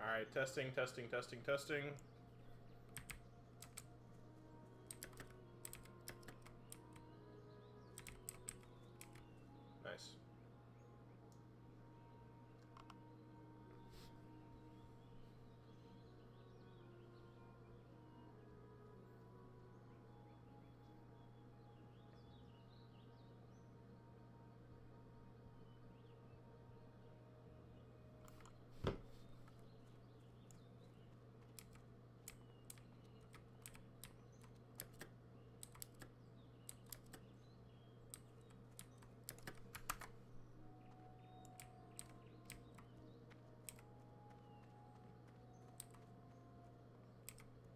Alright, testing, testing, testing, testing. Nice.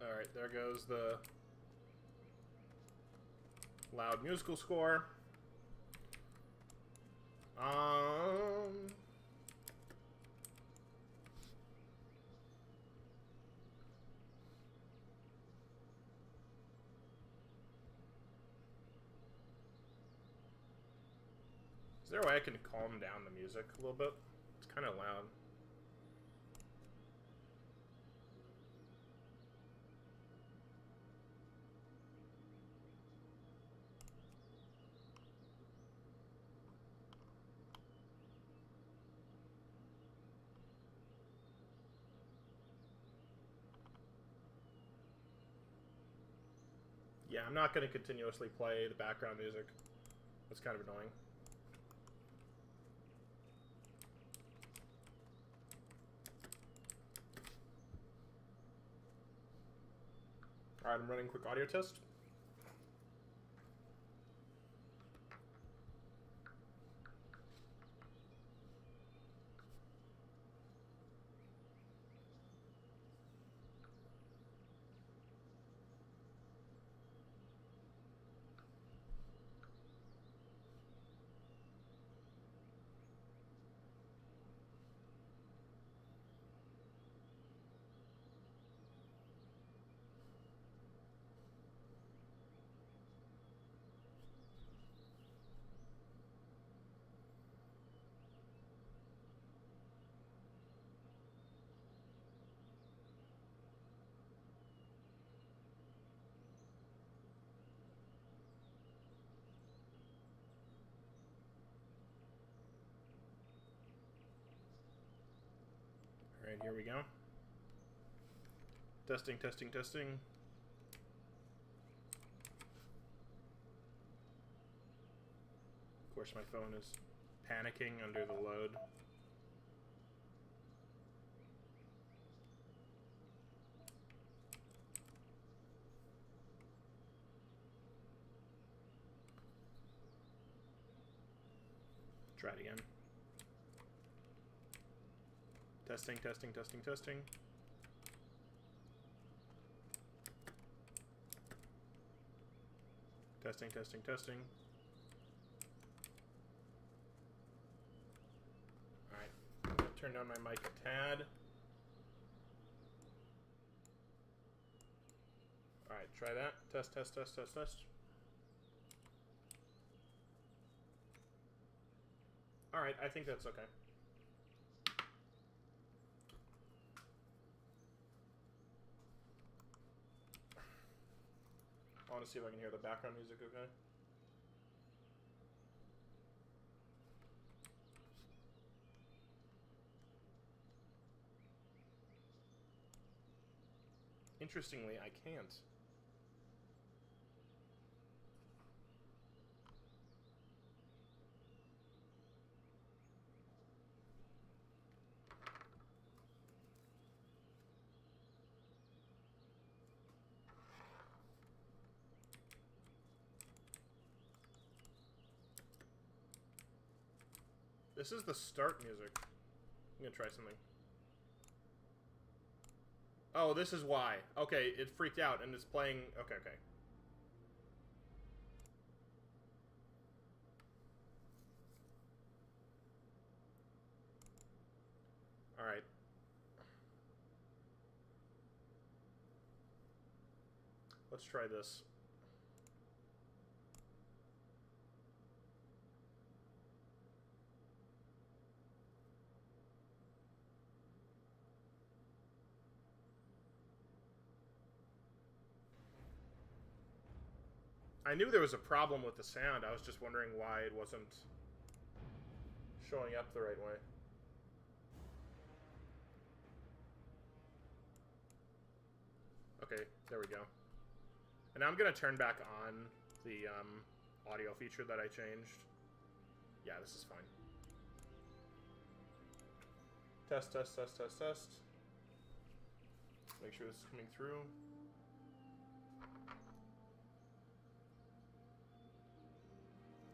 Alright, there goes the loud musical score. Is there a way I can calm down the music a little bit? It's kind of loud. Yeah, I'm not going to continuously play the background music. That's kind of annoying. Alright, I'm running a quick audio test. Alright, here we go. Testing, testing, testing. Of course, my phone is panicking under the load. Try it again. Testing, testing, testing, testing. Testing, testing, testing. Alright, I'm going to turn down my mic a tad. Alright, try that. Test, test, test, test, test. Alright, I think that's okay. I want to see if I can hear the background music okay. Interestingly, I can't. This is the start music. I'm gonna try something. Oh, this is why. Okay, it freaked out and it's playing... Okay, okay. Alright. Let's try this. I knew there was a problem with the sound. I was just wondering why it wasn't showing up the right way. Okay, there we go. And now I'm going to turn back on the audio feature that I changed. Yeah, this is fine. Test, test, test, test, test. Make sure this is coming through.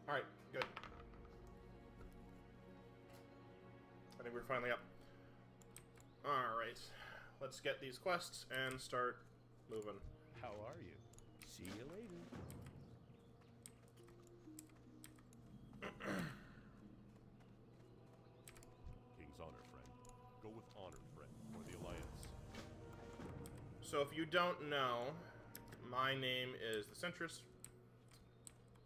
Alright, good. I think we're finally up. Alright, let's get these quests and start moving. How are you? See you later. King's honor, friend. Go with honor, friend, for the Alliance. So if you don't know, my name is The Centrist,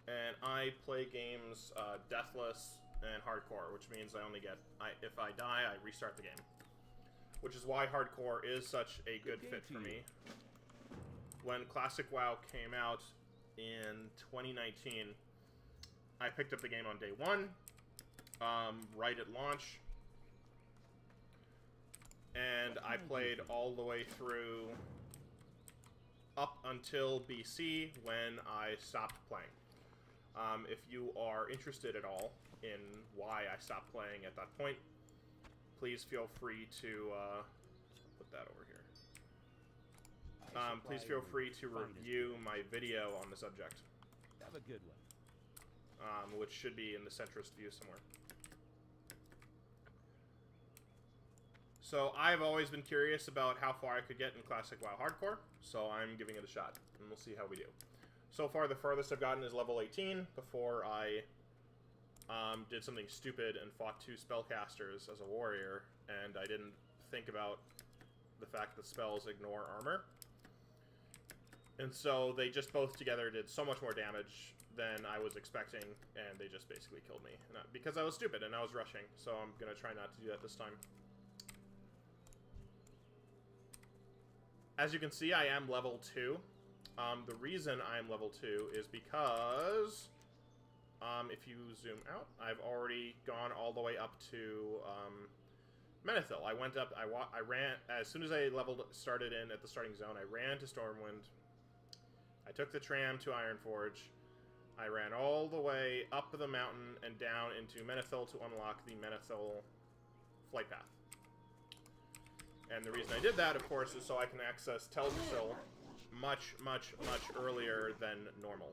and I play games deathless and hardcore, which means I only get, if I die, I restart the game. Which is why hardcore is such a good fit for me. When Classic WoW came out in 2019, I picked up the game on day one, right at launch, and I played all the way through up until BC when I stopped playing. If you are interested at all in why I stopped playing at that point, please feel free to put that over here. Please feel free to review my video on the subject. Have a good one. Which should be in the centrist view somewhere. So I've always been curious about how far I could get in Classic WoW Hardcore, so I'm giving it a shot, and we'll see how we do. So far, the farthest I've gotten is level 18, before I did something stupid and fought 2 spellcasters as a warrior, and I didn't think about the fact that spells ignore armor. And so they just both together did so much more damage than I was expecting, and they just basically killed me. And because I was stupid and I was rushing, so I'm going to try not to do that this time. As you can see, I am level 2. The reason I'm level 2 is because, if you zoom out, I've already gone all the way up to Menethil. I went up, I ran, as soon as I started in at the starting zone, I ran to Stormwind. I took the tram to Ironforge. I ran all the way up the mountain and down into Menethil to unlock the Menethil flight path. And the reason I did that, of course, is so I can access Teldrassil much, much, much earlier than normal.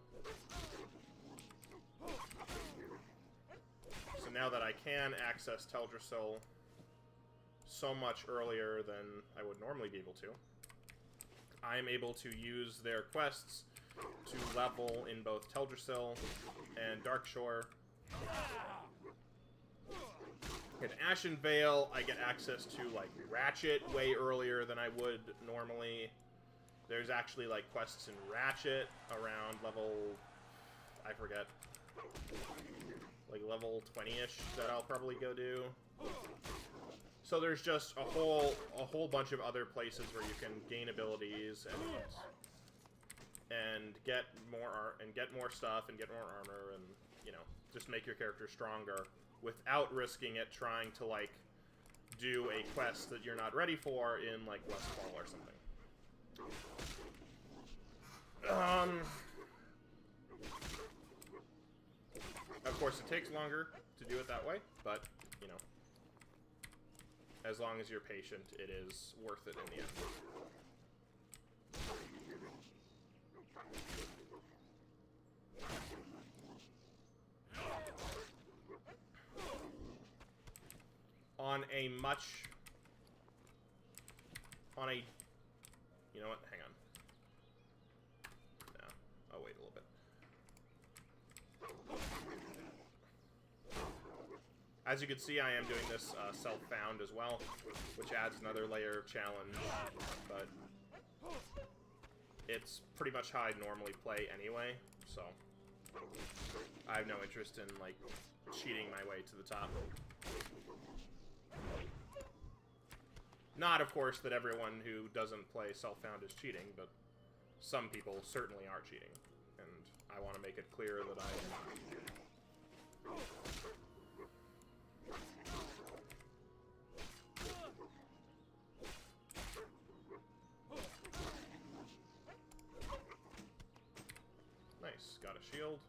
So now that I can access Teldrassil so much earlier than I would normally be able to, I am able to use their quests to level in both Teldrassil and Darkshore. In Ashen Vale, I get access to, like, Ratchet way earlier than I would normally. There's actually, like, quests in Ratchet around level, I forget, like level 20-ish that I'll probably go do. So there's just a whole bunch of other places where you can gain abilities and get more stuff and get more armor and, you know, just make your character stronger without risking it trying to, like, do a quest that you're not ready for in, like, Westfall or something. Of course, it takes longer to do it that way, but, you know, as long as you're patient, it is worth it in the end. You know what? Hang on. No. I'll wait a little bit. As you can see, I am doing this self-found as well, which adds another layer of challenge, but it's pretty much how I normally play anyway, so I have no interest in, like, cheating my way to the top. Not, of course, that everyone who doesn't play self-found is cheating, but some people certainly are cheating, and I want to make it clear that I... Nice, got a shield.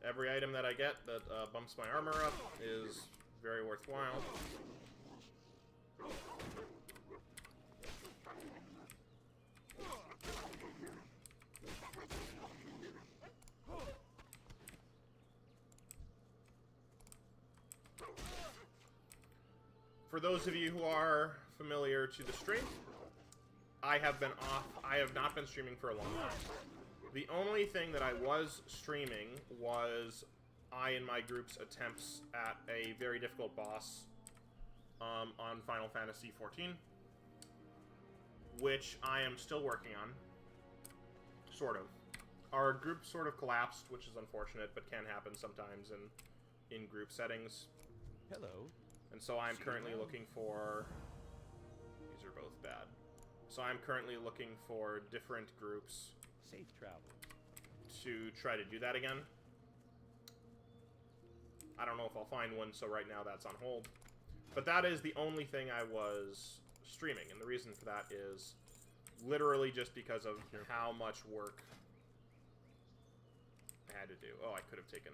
Every item that I get that bumps my armor up is very worthwhile. For those of you who are familiar to the stream, I have been off. I have not been streaming for a long time. The only thing that I was streaming was I and my group's attempts at a very difficult boss on Final Fantasy XIV, which I am still working on, sort of. Our group sort of collapsed, which is unfortunate, but can happen sometimes in group settings. Hello. And so I'm currently looking for... These are both bad. So I'm currently looking for different groups Safe travel. to try to do that again. I don't know if I'll find one, so right now that's on hold. But that is the only thing I was streaming, and the reason for that is literally just because of how much work I had to do. Oh, I could have taken...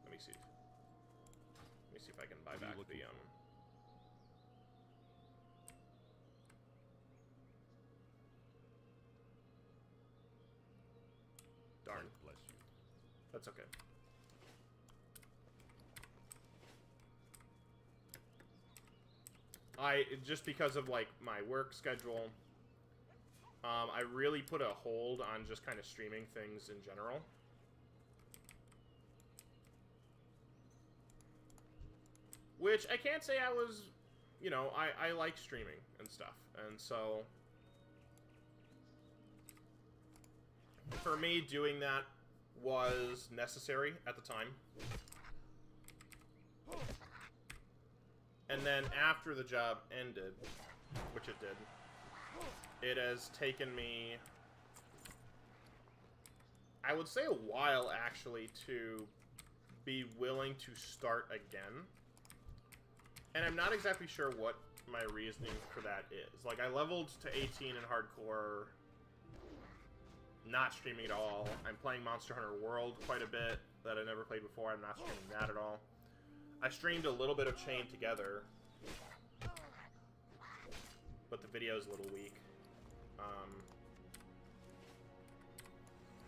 Let me see. Let me see if I can buy back the... Darn. Bless you. That's okay. Just because of, like, my work schedule, I really put a hold on just kind of streaming things in general. Which, I can't say I was, you know, I like streaming and stuff. And so, for me, doing that was necessary at the time. And then after the job ended, which it did, it has taken me, I would say, a while, actually, to be willing to start again. And I'm not exactly sure what my reasoning for that is. Like, I leveled to 18 in hardcore, not streaming at all. I'm playing Monster Hunter World quite a bit that I never played before. I'm not streaming that at all. I streamed a little bit of Chained Together, but the video's a little weak.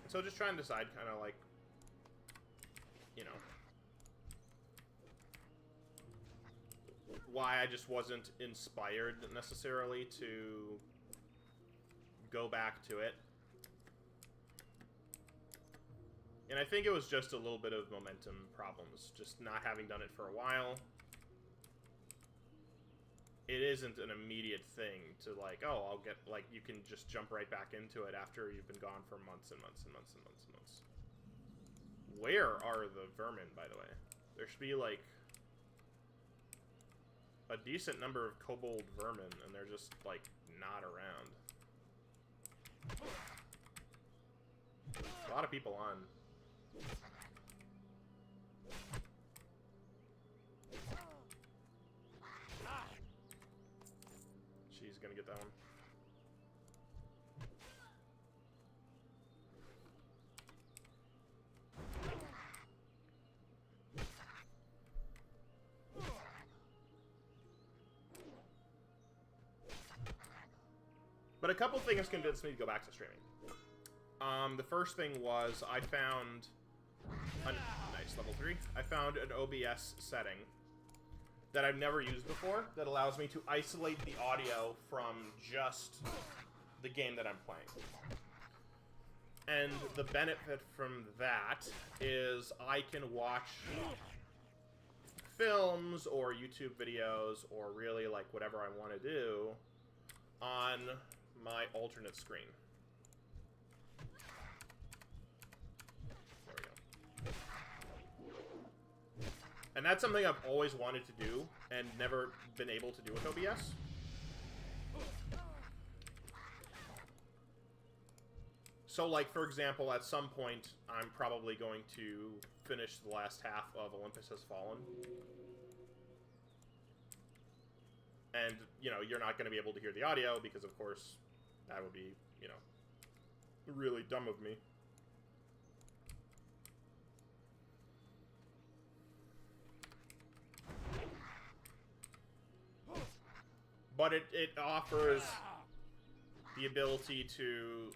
So just trying to decide kind of like, you know, why I just wasn't inspired necessarily to go back to it. And I think it was just a little bit of momentum problems, just not having done it for a while. It isn't an immediate thing to like, oh, I'll get, like, you can just jump right back into it after you've been gone for months and months and months and months and months. Where are the vermin, by the way? There should be, like, a decent number of kobold vermin, and they're just, like, not around. A lot of people on. She's gonna get that one. But a couple things convinced me to go back to streaming. The first thing was I found a nice level 3. I found an OBS setting that I've never used before that allows me to isolate the audio from just the game that I'm playing. And the benefit from that is I can watch films or YouTube videos or really like whatever I want to do on my alternate screen. There we go. And that's something I've always wanted to do and never been able to do with OBS. So, like, for example, at some point, I'm probably going to finish the last half of Olympus Has Fallen. And, you know, you're not going to be able to hear the audio because, of course, that would be, you know, really dumb of me. But it offers the ability to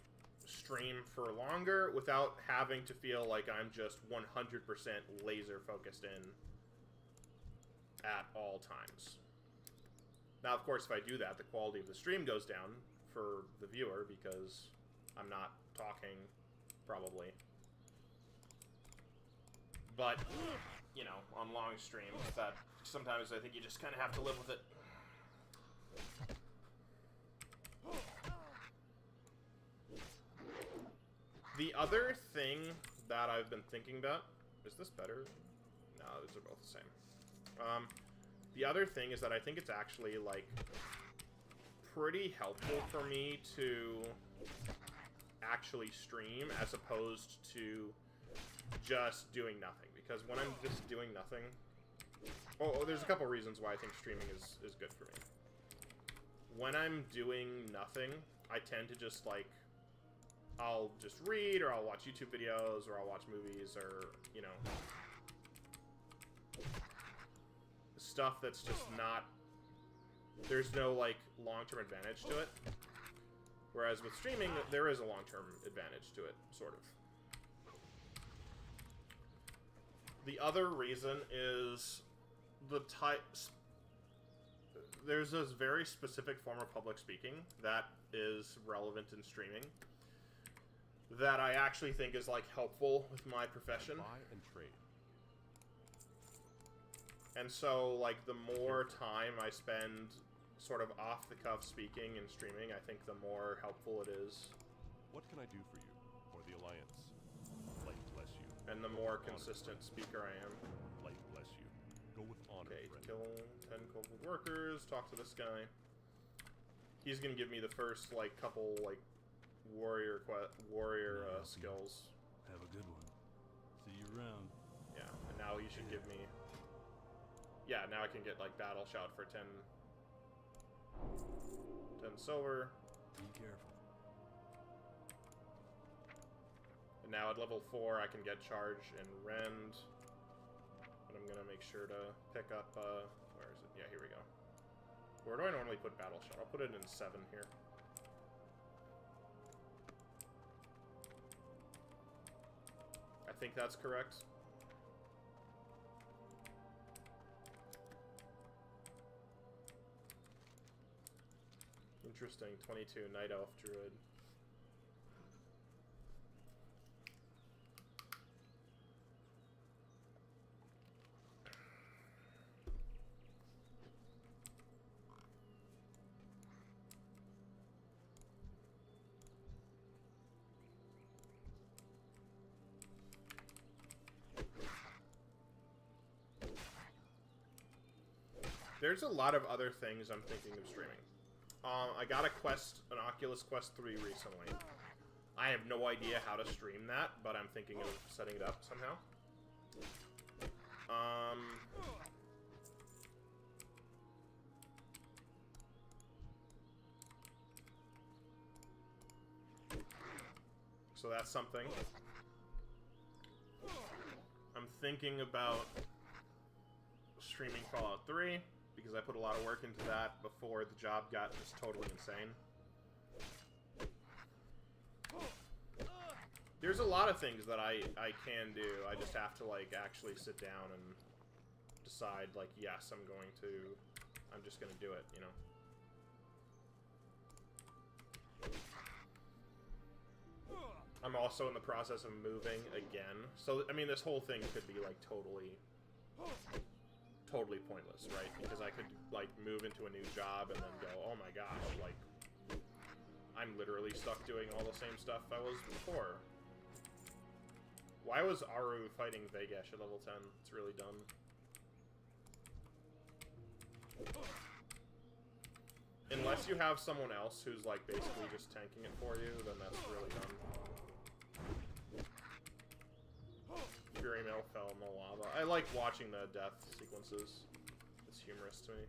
stream for longer without having to feel like I'm just 100% laser focused in at all times. Now, of course, if I do that, the quality of the stream goes down for the viewer because I'm not talking, probably. But, you know, on long streams, that sometimes I think you just kind of have to live with it. The other thing that I've been thinking about... Is this better? No, these are both the same. The other thing is that I think it's actually, like, pretty helpful for me to actually stream as opposed to just doing nothing. Because when I'm just doing nothing... Oh, there's a couple reasons why I think streaming is good for me. When I'm doing nothing, I tend to just, like... I'll just read, or I'll watch YouTube videos, or I'll watch movies, or, you know... stuff that's just not... There's no, like, long-term advantage to it. Whereas with streaming, there is a long-term advantage to it, sort of. The other reason is the types... There's this very specific form of public speaking that is relevant in streaming that I actually think is, like, helpful with my profession. Buy and trade. And so, like, the more time I spend sort of off-the-cuff speaking and streaming, I think the more helpful it is. What can I do for you, or the Alliance? Light bless you. And the more consistent speaker I am. Light bless you. Go with honor, Okay, friend. kill 10 cold workers, talk to this guy. He's gonna give me the first, like, couple, like, warrior skills. Have a good one. See you around. Yeah, and now he should give me... Yeah, now I can get, like, battle shout for 10 silver. Be careful. And now at level 4 I can get charge and rend. And I'm gonna make sure to pick up, where is it? Yeah, here we go. Where do I normally put battle shout? I'll put it in 7 here. I think that's correct. Interesting. 22 Night Elf Druid. There's a lot of other things I'm thinking of streaming. I got a quest, an Oculus Quest 3 recently. I have no idea how to stream that, but I'm thinking of setting it up somehow. So that's something. I'm thinking about streaming Fallout 3. Because I put a lot of work into that before the job got just totally insane. There's a lot of things that I can do. I just have to, like, actually sit down and decide, like, yes, I'm just gonna do it, you know? I'm also in the process of moving again. So, I mean, this whole thing could be, like, totally pointless, right? Because I could, like, move into a new job and then go, oh my gosh, like, I'm literally stuck doing all the same stuff I was before. Why was Aru fighting Vegesh at level 10? It's really dumb. Unless you have someone else who's, like, basically just tanking it for you, then that's really dumb. Fury Mail fell in the lava. I like watching the death sequences. It's humorous to me.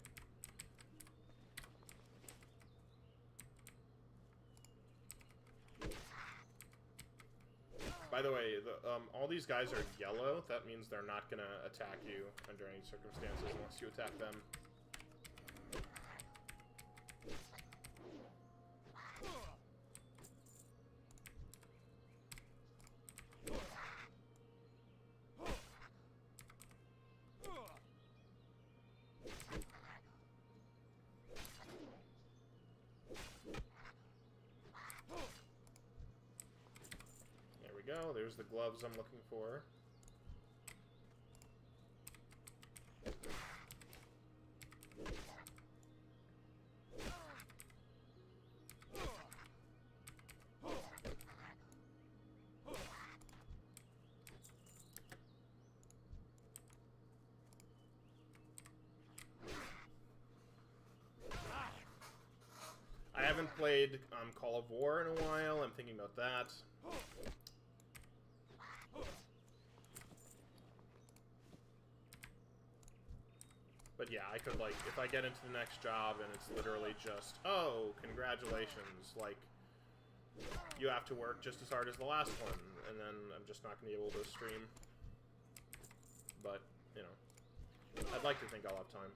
By the way, all these guys are yellow. That means they're not gonna attack you under any circumstances unless you attack them. Go. There's the gloves I'm looking for. I haven't played Call of War in a while. I'm thinking about that. But yeah, I could, like, if I get into the next job and it's literally just, oh, congratulations, like, you have to work just as hard as the last one, and then I'm just not going to be able to stream. But, you know, I'd like to think I'll have time.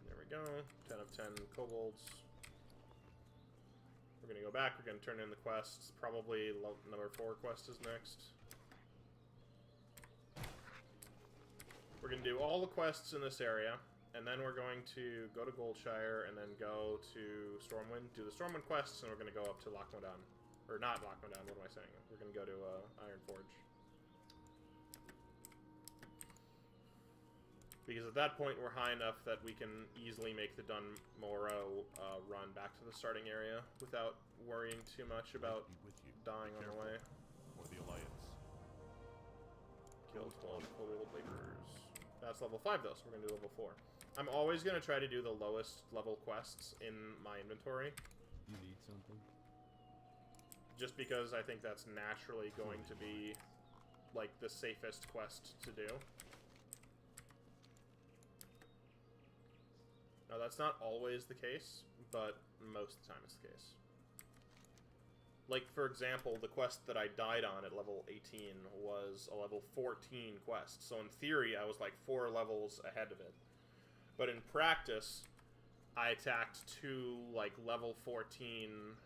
There we go, 10 of 10 kobolds. We're gonna go back, we're gonna turn in the quests. Probably number 4 quest is next. We're gonna do all the quests in this area, and then we're going to go to Goldshire, and then go to Stormwind, do the Stormwind quests, and we're gonna go up to Lochmodan. Or not Lochmodan, what am I saying? We're gonna go to Ironforge. Because at that point, we're high enough that we can easily make the Dun Morrow run back to the starting area without worrying too much about dying on the way. For the Alliance. Killed 12 kobold laborers. That's level 5 though, so we're gonna do level 4. I'm always gonna try to do the lowest level quests in my inventory. You need something? Just because I think that's naturally going to be, like, the safest quest to do. Now, that's not always the case, but most of the time it's the case. Like, for example, the quest that I died on at level 18 was a level 14 quest. So in theory, I was like 4 levels ahead of it. But in practice, I attacked 2, like, level 14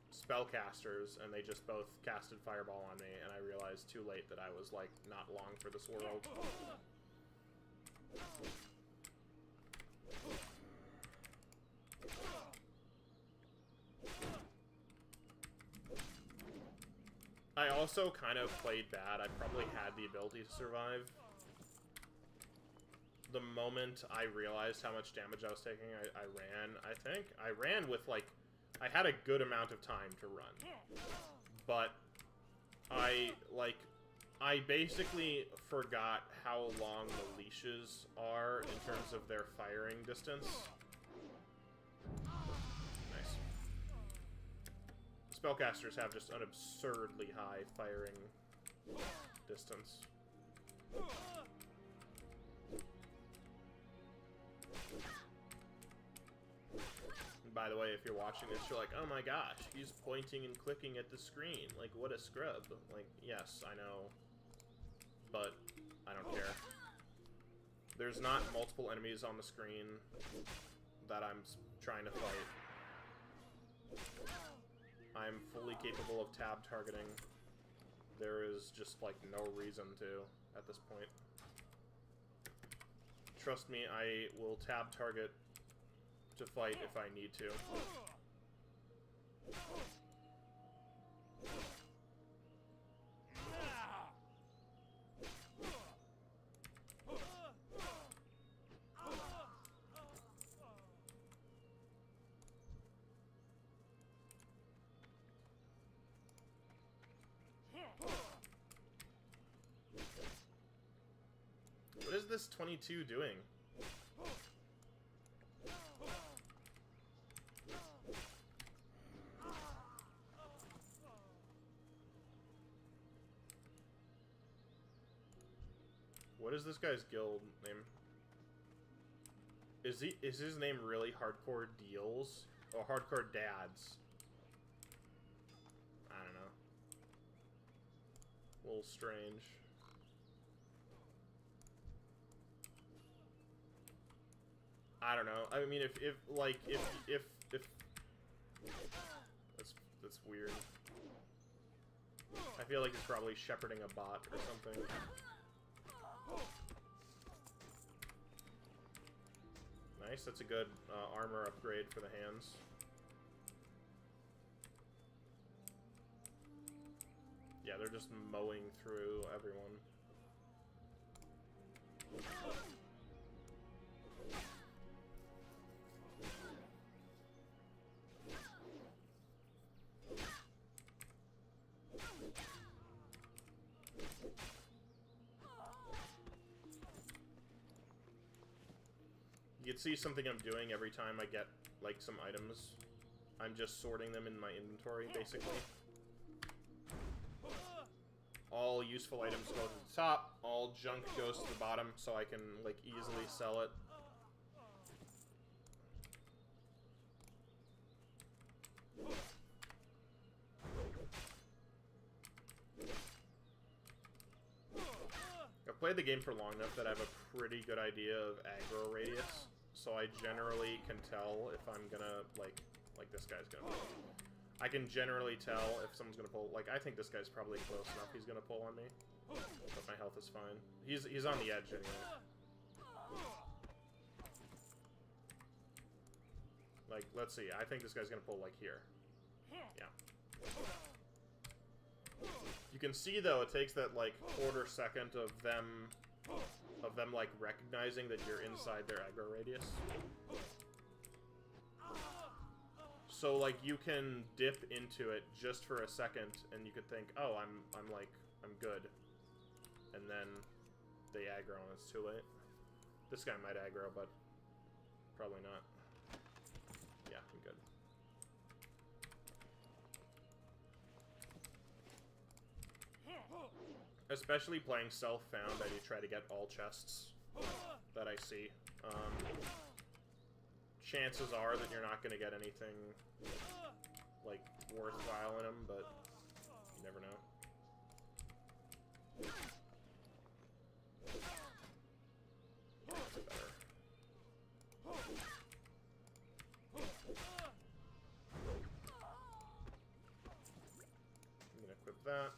spellcasters, and they just both casted Fireball on me, and I realized too late that I was, like, not long for this world. I also kind of played bad. I probably had the ability to survive. The moment I realized how much damage I was taking, I ran, I think. I ran with, like, I had a good amount of time to run. But I basically forgot how long the leashes are in terms of their firing distance. Nice. Spellcasters have just an absurdly high firing distance. And by the way, if you're watching this, you're like, oh my gosh, he's pointing and clicking at the screen. Like, what a scrub. Like, yes, I know. But I don't care. There's not multiple enemies on the screen that I'm trying to fight. I'm fully capable of tab targeting. There is just, like, no reason to at this point. Trust me, I will tab target to fight if I need to. What is this 22 doing? What is this guy's guild name? Is his name really Hardcore Deals? Or Hardcore Dads? I don't know. A little strange. I don't know. I mean, if that's weird. I feel like he's probably shepherding a bot or something. Nice, that's a good armor upgrade for the hands. Yeah, they're just mowing through everyone. You can see something I'm doing every time I get, like, some items. I'm just sorting them in my inventory, basically. All useful items go to the top, all junk goes to the bottom, so I can, like, easily sell it. I've played the game for long enough that I have a pretty good idea of aggro radius, so I generally can tell if I'm gonna, like this guy's gonna pull. I can generally tell if someone's gonna pull. Like, I think this guy's probably close enough. He's gonna pull on me, but my health is fine. He's on the edge anyway. Like, let's see. I think this guy's gonna pull, like, here. Yeah. You can see, though, it takes that, like, quarter second of them, like, recognizing that you're inside their aggro radius. So, like, you can dip into it just for a second, and you could think, oh, I'm good. And then they aggro, and it's too late. This guy might aggro, but probably not. Yeah, I'm good. Especially playing self-found, I do try to get all chests that I see. Chances are that you're not going to get anything, like, worthwhile in them, but you never know. That's better. I'm going to equip that.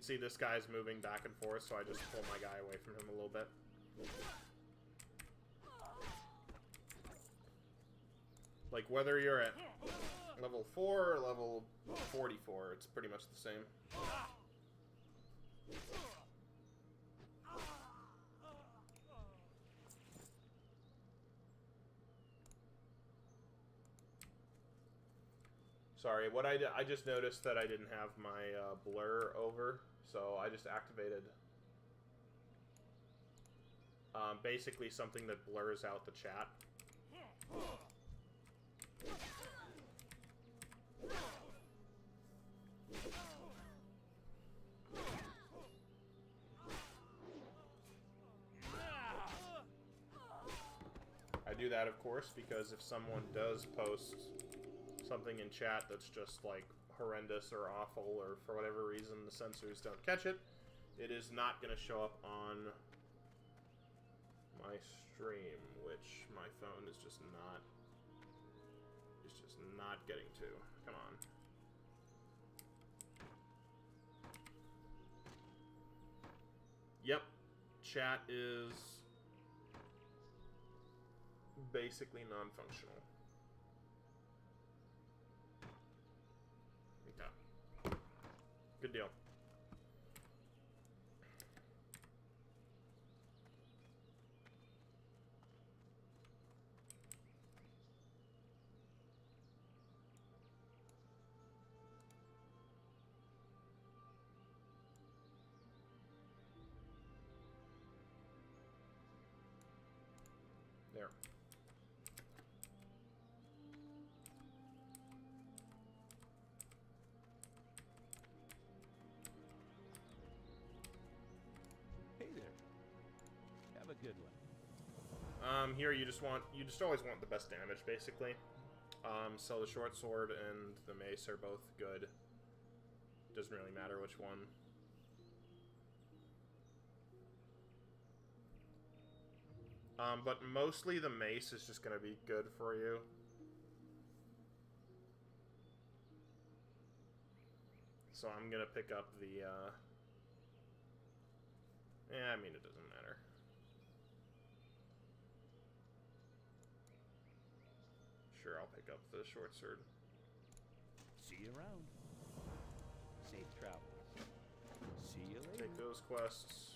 See, this guy's moving back and forth, so I just pull my guy away from him a little bit. Like, whether you're at level 4 or level 44, it's pretty much the same. Sorry, what I did, I just noticed that I didn't have my blur over, so I just activated basically something that blurs out the chat. I do that, of course, because if someone does post something in chat that's just, like, horrendous or awful, or for whatever reason the censors don't catch it, it is not going to show up on my stream, which my phone is just not getting to. Come on. Yep, chat is basically non-functional. Good deal. there. Hey there. Have a good one. Here you just always want the best damage, basically. So the short sword and the mace are both good. Doesn't really matter which one. But mostly the mace is just gonna be good for you. So I'm gonna pick up the, yeah, I mean, it doesn't matter. Sure, I'll pick up the short sword. See you around. Safe travels. See you later. Take those quests.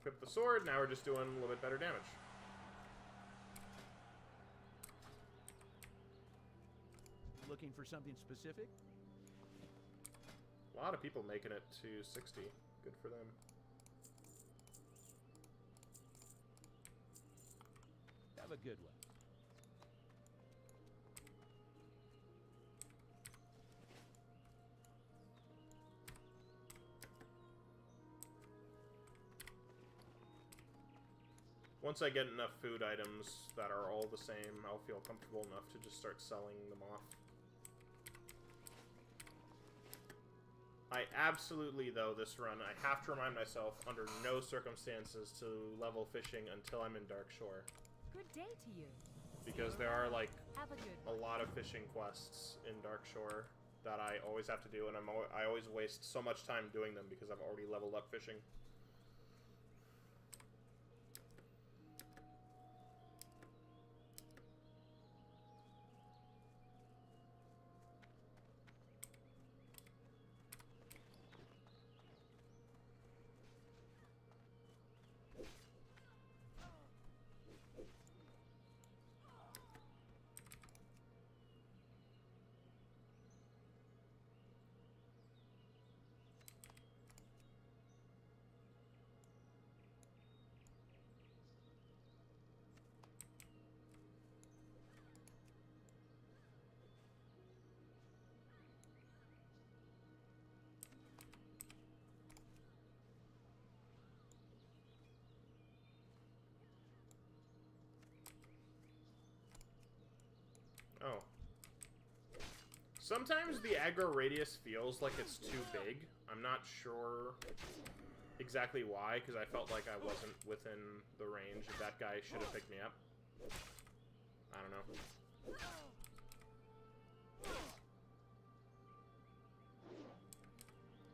Equip the sword, now we're just doing a little bit better damage. Looking for something specific? A lot of people making it to 60. Good for them. Have a good one. Once I get enough food items that are all the same, I'll feel comfortable enough to just start selling them off. I absolutely, though, this run, I have to remind myself, under no circumstances to level fishing until I'm in Darkshore. Good day to you. Because there are, like, Have a good a one. lot of fishing quests in Darkshore that I always have to do, and I always waste so much time doing them because I've already leveled up fishing. Oh. Sometimes the aggro radius feels like it's too big. I'm not sure exactly why, because I felt like I wasn't within the range. That guy should have picked me up. I don't know.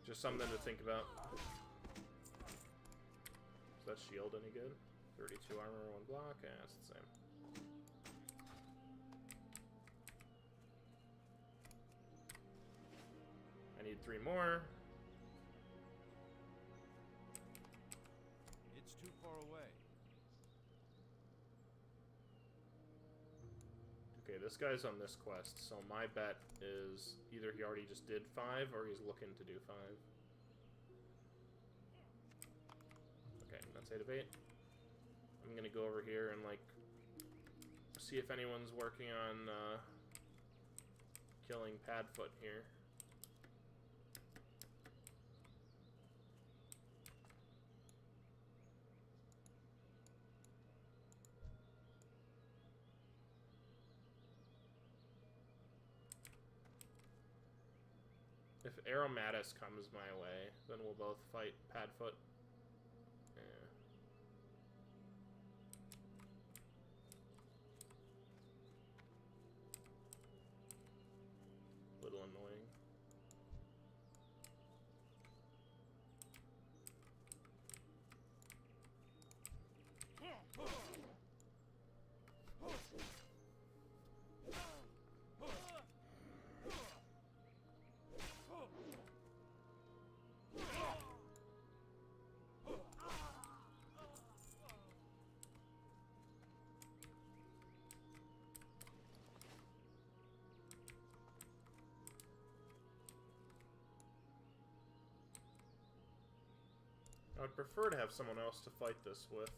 Just something to think about. Is that shield any good? 32 armor, 1 block? Yeah, it's the same. I need 3 more. It's too far away. Okay, this guy's on this quest, so my bet is either he already just did 5 or he's looking to do 5. Okay, that's 8 of 8. I'm gonna go over here and, like, see if anyone's working on, killing Padfoot here. If Aromatis comes my way, then we'll both fight Padfoot. Yeah. Little annoying. I would prefer to have someone else to fight this with.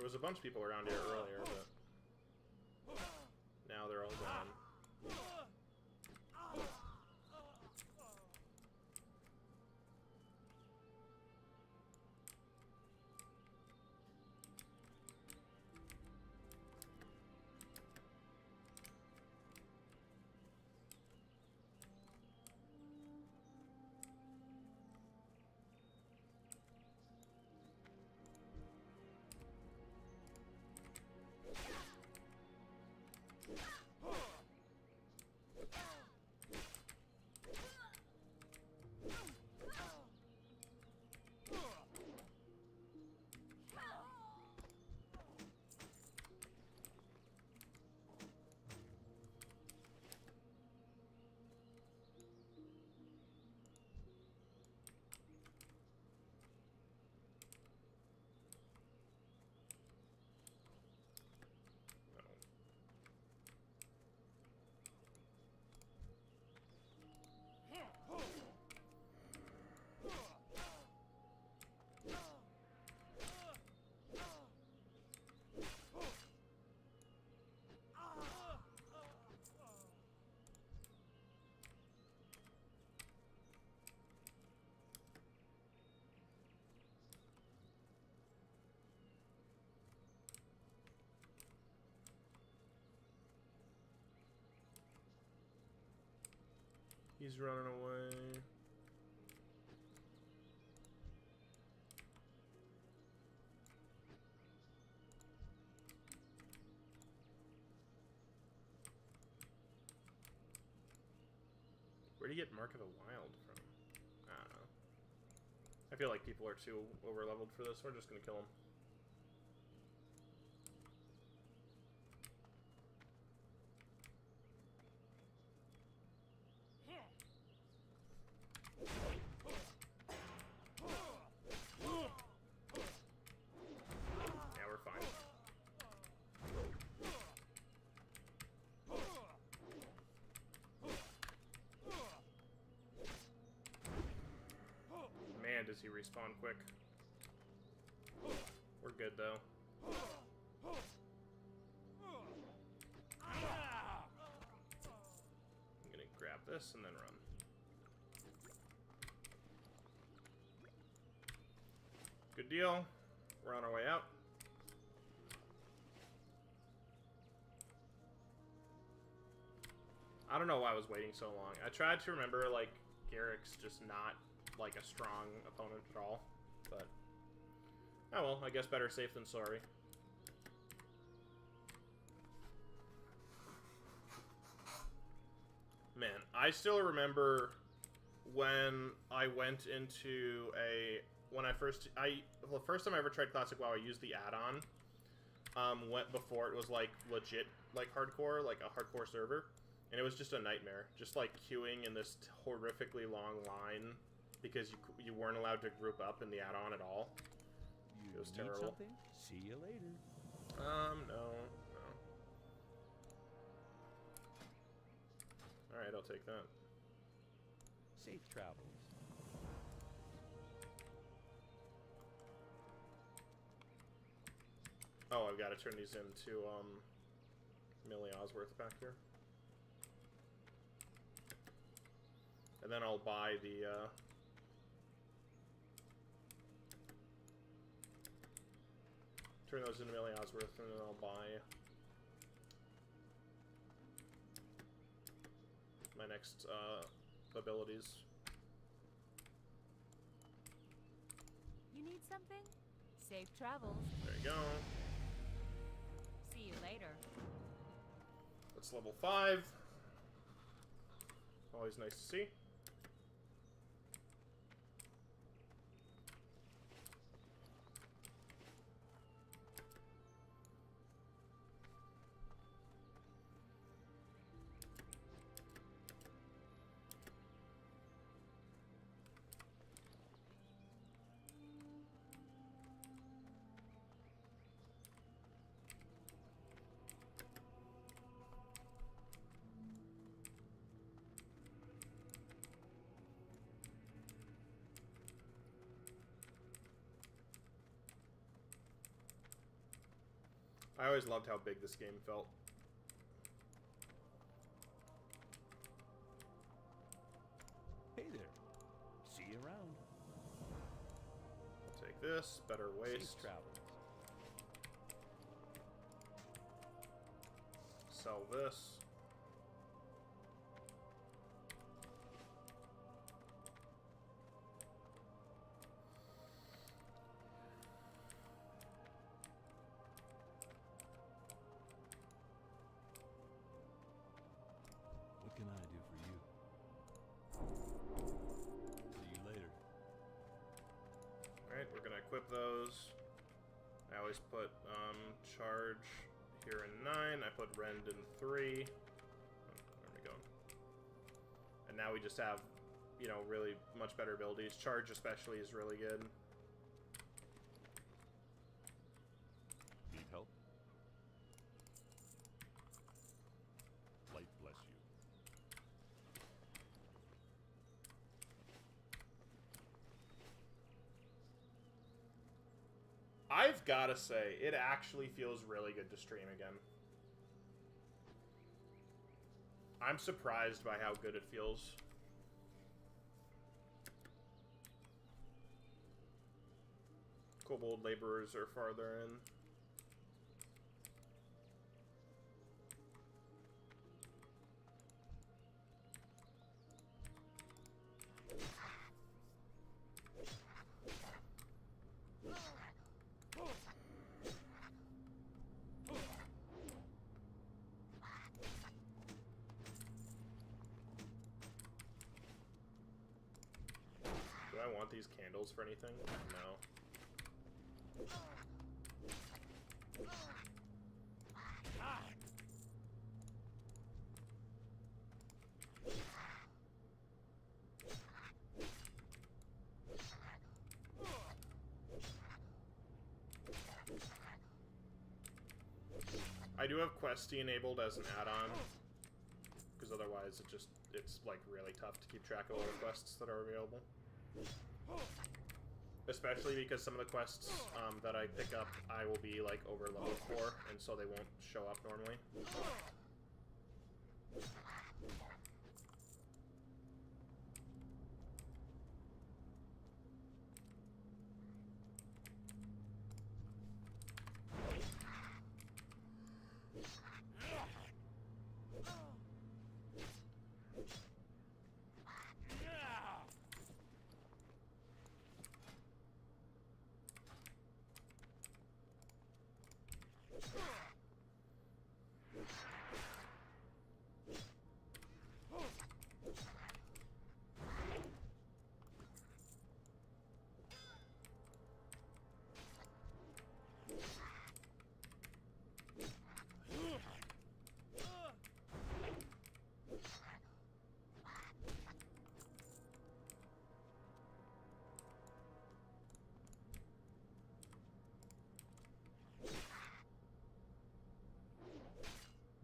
There was a bunch of people around here earlier, but now they're all gone. He's running away. Where do you get Mark of the Wild from? I don't know. I feel like people are too over-leveled for this. We're just gonna kill him. Yeah, we're fine. Man, does he respawn quick. We're good, though. I'm gonna grab this and then run. Good deal. We're on our way out. I don't know why I was waiting so long. I tried to remember, like, Garrick's just not, like, a strong opponent at all. But, oh well, I guess better safe than sorry. Man, I still remember when I went into a... the first time I ever tried Classic WoW, I used the add-on. Went before it was, like, legit, like, hardcore, like a hardcore server. And it was just a nightmare. Just, like, queuing in this horrifically long line because you weren't allowed to group up in the add-on at all. It was terrible. Something? See you later. No. Alright, I'll take that. Safe travels. Oh, I've got to turn these into, Millie Osworth back here. And then I'll buy the, turn those into Millie Osworth, and then I'll buy my next, abilities. You need something? Safe travels. There you go. See you later. That's level 5. Always nice to see. I always loved how big this game felt. Hey there. See you around. I'll take this. Better waste. Safe travels. Sell this. What can I do for you? See you later. Alright, we're gonna equip those. I always put charge here in 9. I put rend in 3. Oh, there we go. And now we just have, you know, really much better abilities. Charge especially is really good. Need help? Light bless you. I've gotta say, it actually feels really good to stream again. I'm surprised by how good it feels. Kobold laborers are farther in. Do I want these candles for anything? No. I do have Questy enabled as an add-on, because otherwise it's like really tough to keep track of all the quests that are available. Especially because some of the quests that I pick up, I will be like over level 4, and so they won't show up normally.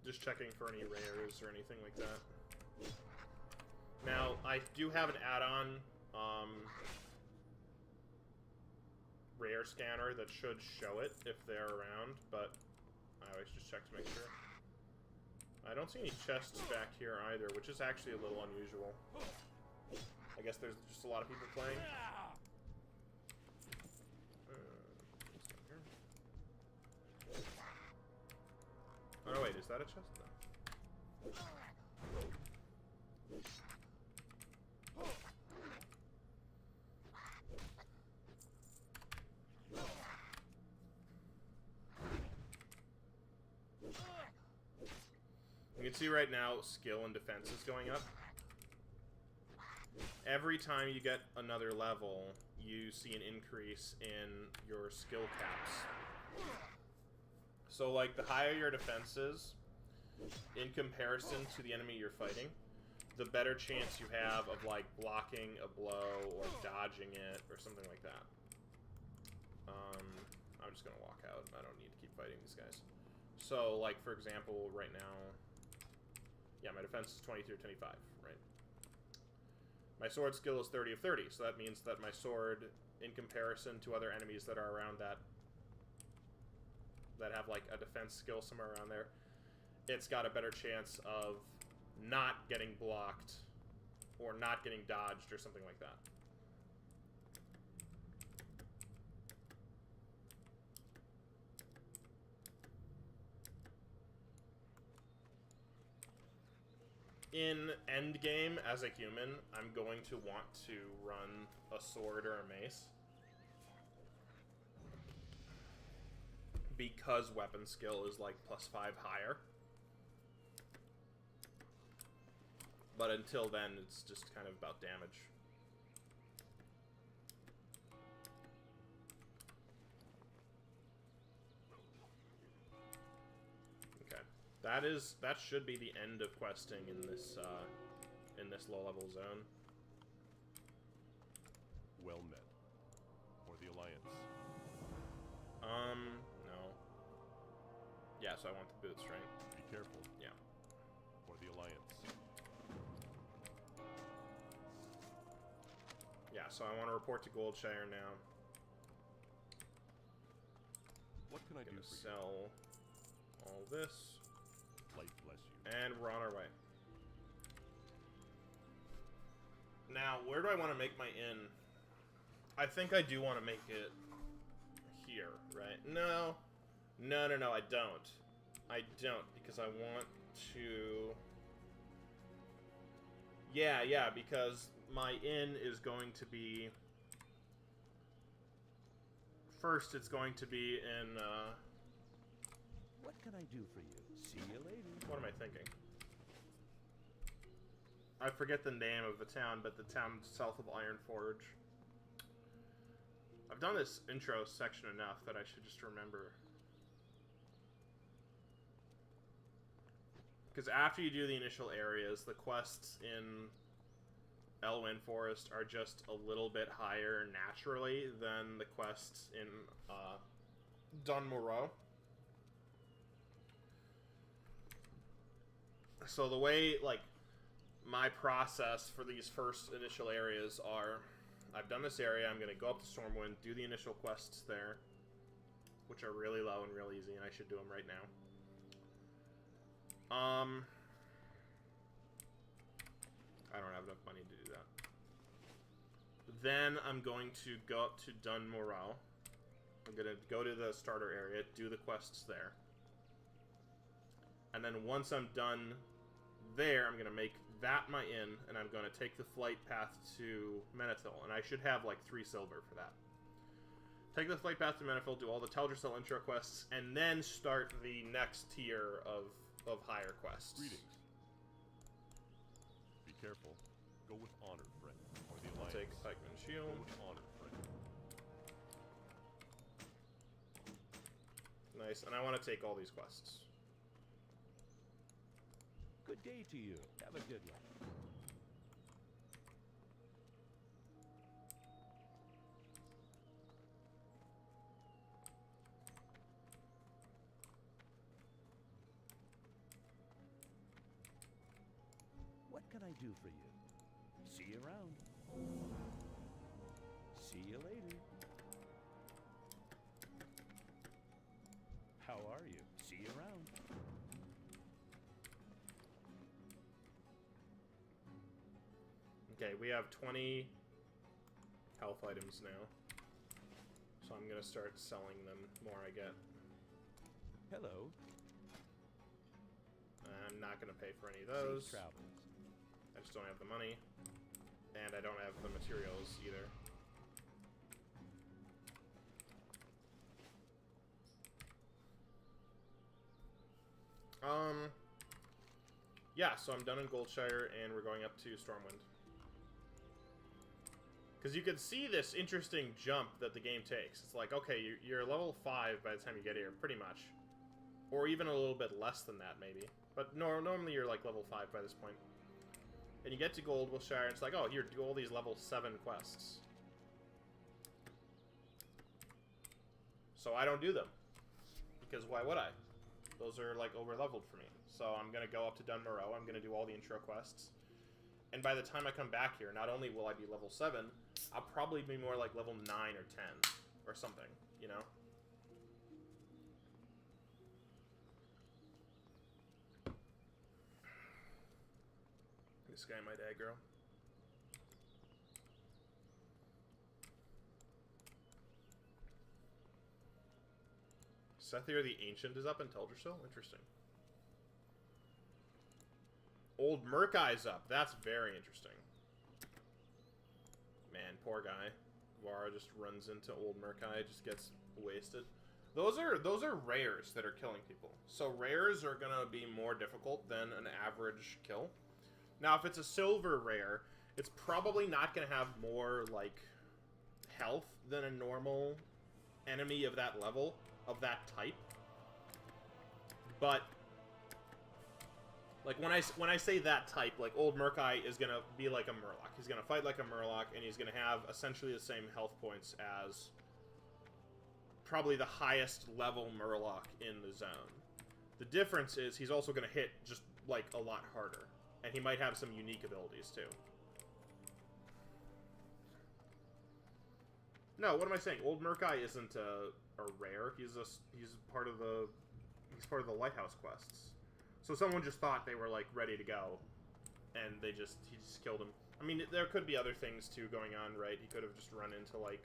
Just checking for any rares or anything like that. Now, I do have an add-on rare scanner that should show it if they're around, but I always just check to make sure. I don't see any chests back here either, which is actually a little unusual. I guess there's just a lot of people playing. Oh, no, wait, is that a chest? No. You can see right now, skill and defense is going up. Every time you get another level, you see an increase in your skill caps. So, like, the higher your defense is, in comparison to the enemy you're fighting, the better chance you have of, like, blocking a blow or dodging it or something like that. I'm just gonna walk out. I don't need to keep fighting these guys. So, like, for example, right now... Yeah, my defense is 23 or 25, right? My sword skill is 30 of 30, so that means that my sword, in comparison to other enemies that are around that that have like a defense skill somewhere around there, it's got a better chance of not getting blocked or not getting dodged or something like that. In endgame, as a human, I'm going to want to run a sword or a mace. Because weapon skill is like +5 higher. But until then, it's just kind of about damage. Okay. That should be the end of questing in this low-level zone. Well met. For the Alliance. No. Yeah, so I want the boots, right? Be careful. Yeah. For the Alliance. Yeah, so I want to report to Goldshire now. What can I I'm do gonna for sell all this, you? Life bless you. and we're on our way. Now, where do I want to make my inn? I think I do want to make it here, right? No, I don't. I don't, because I want to... Yeah, because my inn is going to be... First, it's going to be in, What can I do for you? See you later. What am I thinking? I forget the name of the town, but the town south of Ironforge. I've done this intro section enough that I should just remember. Because after you do the initial areas, the quests in Elwyn Forest are just a little bit higher naturally than the quests in Dunmoreau. So the way, like, my process for these first initial areas are, I've done this area, I'm going to go up to Stormwind, do the initial quests there, which are really low and real easy, and I should do them right now. I don't have enough money to do that. Then I'm going to go up to Dunmoreau. I'm going to go to the starter area, do the quests there. And then once I'm done there, I'm going to make that my inn, and I'm going to take the flight path to Menethil, and I should have like 3 silver for that. Take the flight path to Menethil, do all the Teldrassil intro quests, and then start the next tier of higher quests. Greetings. Be careful. Go with honor, friend. For the I'll Alliance. take Pikeman Go Shield. with honor, friend. Nice, and I want to take all these quests. Good day to you. Have a good one. What can I do for you? See you around. See you later. How are you? See you around. Okay, we have 20 health items now. So I'm going to start selling them more I get. Hello. I'm not going to pay for any of those. Safe travels. I just don't have the money. And I don't have the materials either. Yeah, so I'm done in Goldshire, and we're going up to Stormwind. Because you can see this interesting jump that the game takes. It's like, okay, you're level 5 by the time you get here, pretty much. Or even a little bit less than that, maybe. But normally you're like level 5 by this point. And you get to Goldshire, and it's like, oh, here, do all these level 7 quests. So I don't do them. Because why would I? Those are, like, over-leveled for me. So I'm going to go up to Dunmoreau, I'm going to do all the intro quests. And by the time I come back here, not only will I be level 7, I'll probably be more like level 9 or 10 or something, you know? This guy might aggro. Sethier the Ancient is up in Teldrassil? Interesting. Old Murkai's up. That's very interesting. Man, poor guy. Vara just runs into old Murkai, just gets wasted. Those are rares that are killing people. So rares are gonna be more difficult than an average kill. Now, if it's a silver rare, it's probably not gonna have more like health than a normal enemy of that level, of that type. But like when I say that type, like old Murkai is gonna be like a Murloc. He's gonna fight like a Murloc, and he's gonna have essentially the same health points as probably the highest level Murloc in the zone. The difference is he's also gonna hit just like a lot harder, and he might have some unique abilities too. No, what am I saying? Old Murkai isn't a rare. He's part of the Lighthouse quests. So someone just thought they were like ready to go, and he just killed him. I mean, there could be other things too going on, right? He could have just run into like.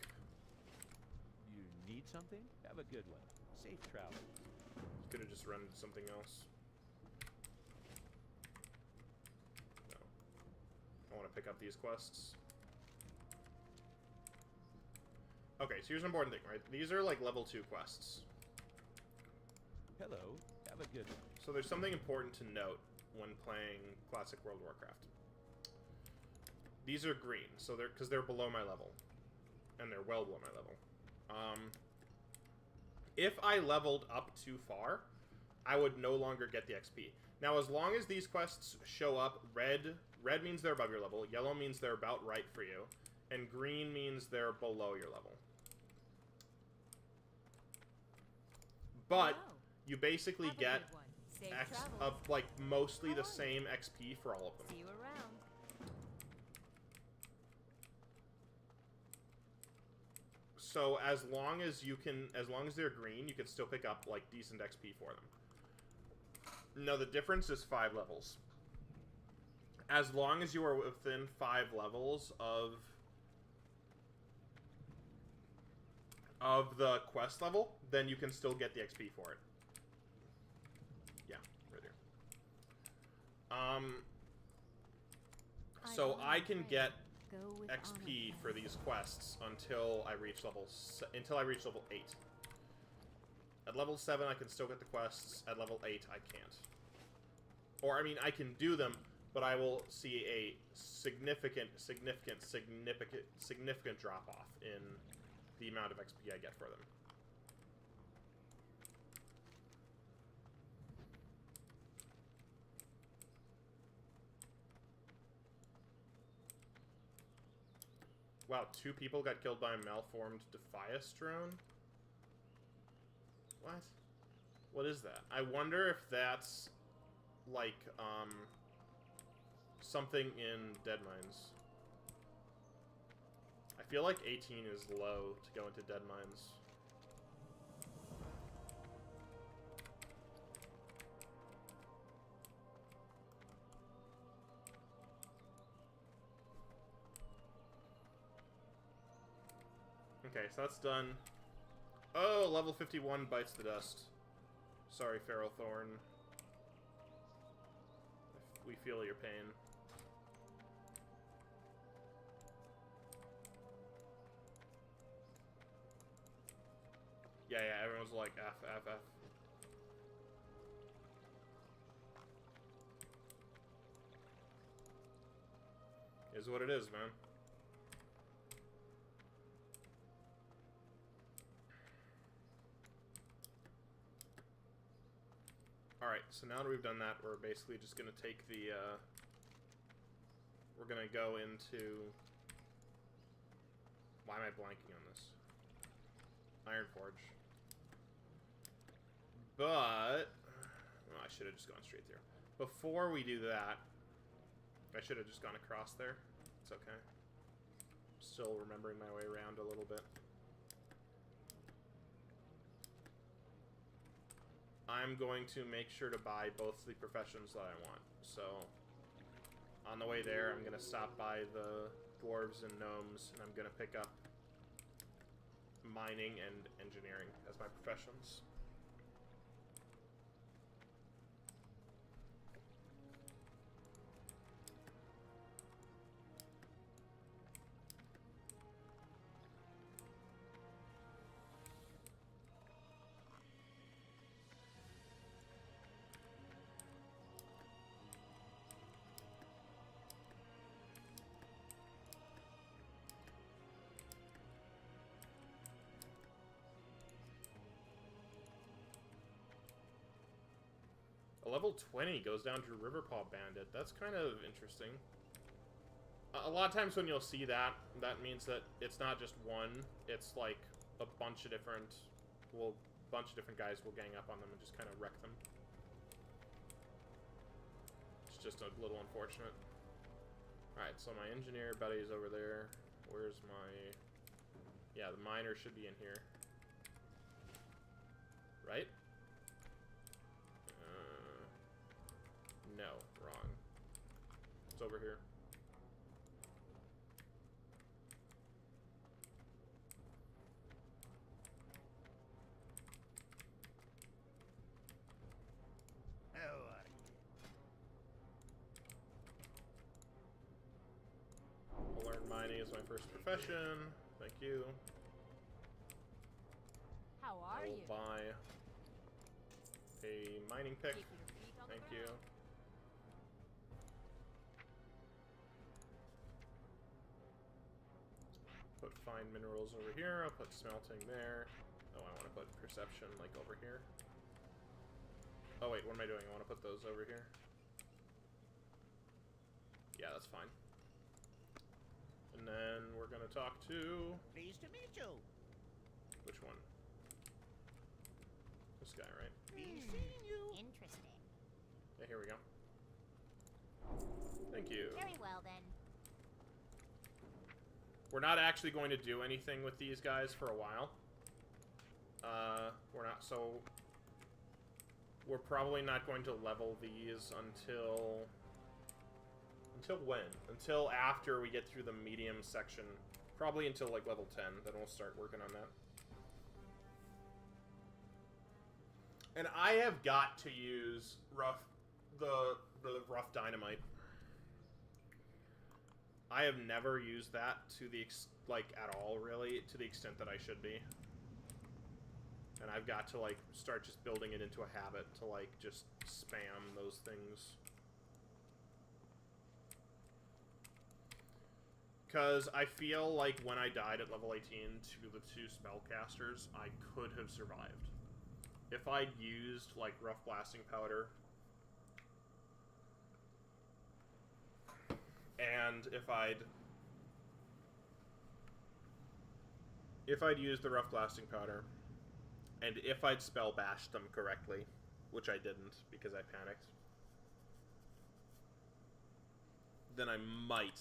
You need something? Have a good one. Safe travels. He could have just run into something else. No. I want to pick up these quests. Okay, so here's an important thing, right? These are like level 2 quests. Hello. Have a good one. So there's something important to note when playing Classic World of Warcraft. These are green, so because they're below my level, and they're well below my level. If I leveled up too far, I would no longer get the XP. Now, as long as these quests show up, red means they're above your level, yellow means they're about right for you, and green means they're below your level. But Wow. you basically Have a get good one. Safe travels. of like mostly the Come on. same XP for all of them. See you around. So as long as they're green, you can still pick up like decent XP for them. No, the difference is 5 levels. As long as you are within 5 levels of the quest level, then you can still get the XP for it. Yeah, right here. So I can get Go with XP honor. for these quests until I reach level 8. At level 7, I can still get the quests. At level 8, I can't. Or I mean, I can do them, but I will see a significant drop off in the amount of XP I get for them. Wow, 2 people got killed by a malformed Defias drone? What? What is that? I wonder if that's, like, something in Deadmines. I feel like 18 is low to go into Deadmines. Okay, so that's done. Oh, level 51 bites the dust. Sorry, Ferrothorn. We feel your pain. Yeah, everyone's like, F. Is what it is, man. Alright, so now that we've done that, we're basically just going to take the, we're going to go into... Why am I blanking on this? Ironforge. But... Well, I should have just gone straight through. Before we do that, I should have just gone across there. It's okay. Still remembering my way around a little bit. I'm going to make sure to buy both the professions that I want. So, On the way there, I'm gonna stop by the dwarves and gnomes, and I'm gonna pick up mining and engineering as my professions. A level 20 goes down to Riverpaw Bandit. That's kind of interesting. A lot of times when you'll see that, that means that it's not just one. It's like a bunch of different, guys will gang up on them and just kind of wreck them. It's just a little unfortunate. Alright, so my engineer buddy's over there. Where's my... Yeah, the miner should be in here. Right? No, wrong. It's over here. How are you? I'll learn mining as my first profession. Thank you. How I are will you? buy a mining pick. Keep your feet on the Thank you. ground. Put fine minerals over here. I'll put smelting there. Oh, I want to put perception like over here. Oh wait, what am I doing? I want to put those over here. Yeah, that's fine. And then we're gonna talk to Pleased to meet you. which one? This guy, right? Be seeing you. Interesting. Yeah, here we go. Thank you. Very well then. We're not actually going to do anything with these guys for a while. We're not, so... We're probably not going to level these until... Until when? Until after we get through the medium section. Probably until, like, level 10. Then we'll start working on that. And I have got to use the rough dynamite. I have never used that to the at all, really, to the extent that I should be. And I've got to like start just building it into a habit to like just spam those things. Because I feel like when I died at level 18 to the 2 spellcasters, I could have survived. If I'd used like rough blasting powder, and if I'd used the rough blasting powder, and if I'd spell bashed them correctly, which I didn't because I panicked, then I might,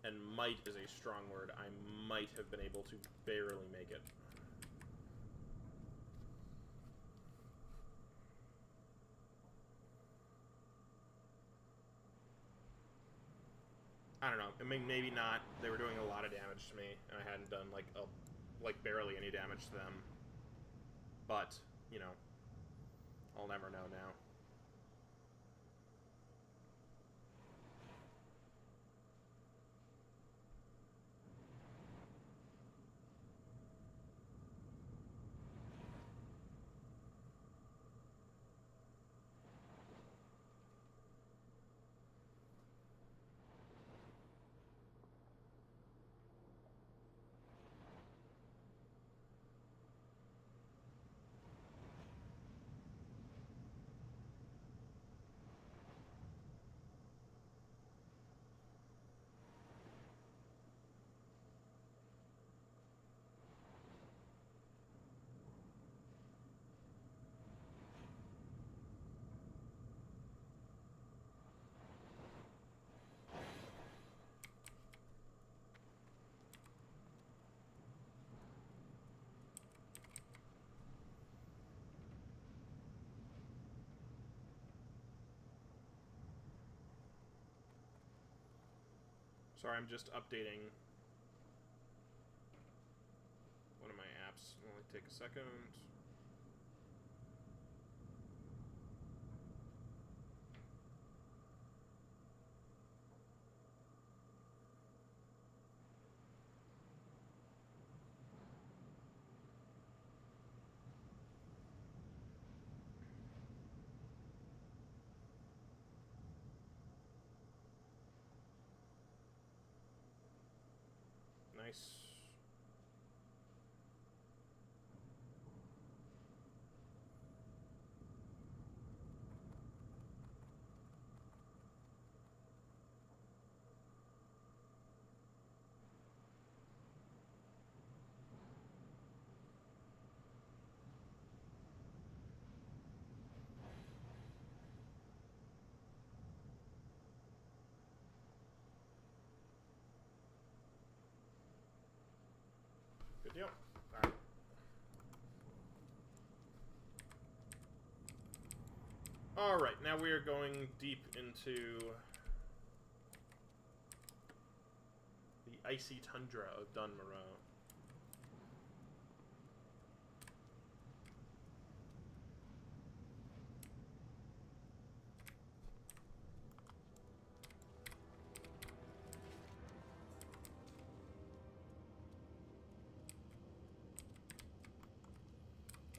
and might is a strong word, I might have been able to barely make it. I don't know. I mean, maybe not. They were doing a lot of damage to me, and I hadn't done like barely any damage to them. But you know, I'll never know now. Sorry, I'm just updating one of my apps. It'll only take a second. Nice. Good deal. Alright. Alright, now we are going deep into the icy tundra of Dun Morogh.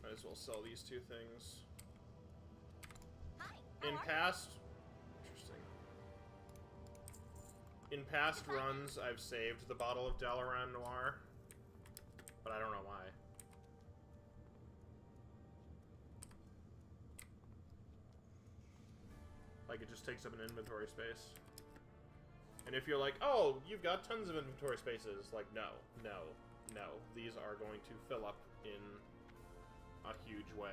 Might as well sell these two things. Hi. In past... Interesting. In past runs, I've saved the bottle of Dalaran Noir, but I don't know why. Like, it just takes up an inventory space. And if you're like, oh, you've got tons of inventory spaces, like, no, no, no. These are going to fill up in a huge way.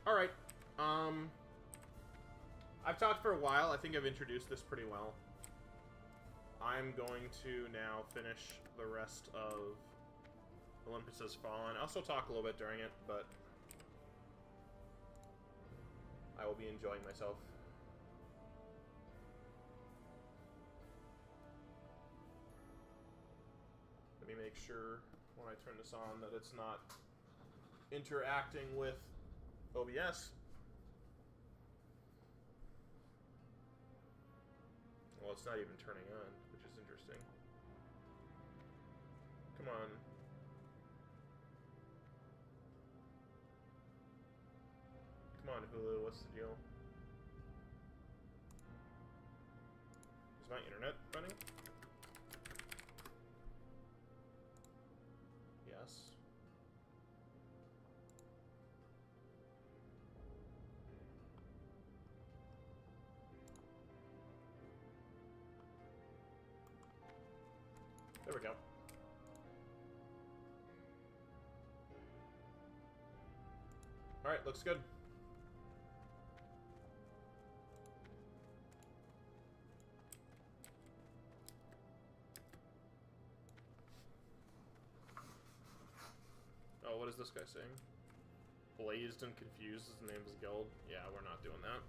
Alright, I've talked for a while. I think I've introduced this pretty well. I'm going to now finish the rest of Olympus Has Fallen. I'll still talk a little bit during it, but I will be enjoying myself. Let me make sure when I turn this on that it's not interacting with OBS. Well, it's not even turning on, which is interesting. Come on. Come on, Hulu, what's the deal? Is my internet running? Yes. There we go. Alright, looks good. Oh, what is this guy saying? Blazed and confused is the name of his guild? Yeah, we're not doing that.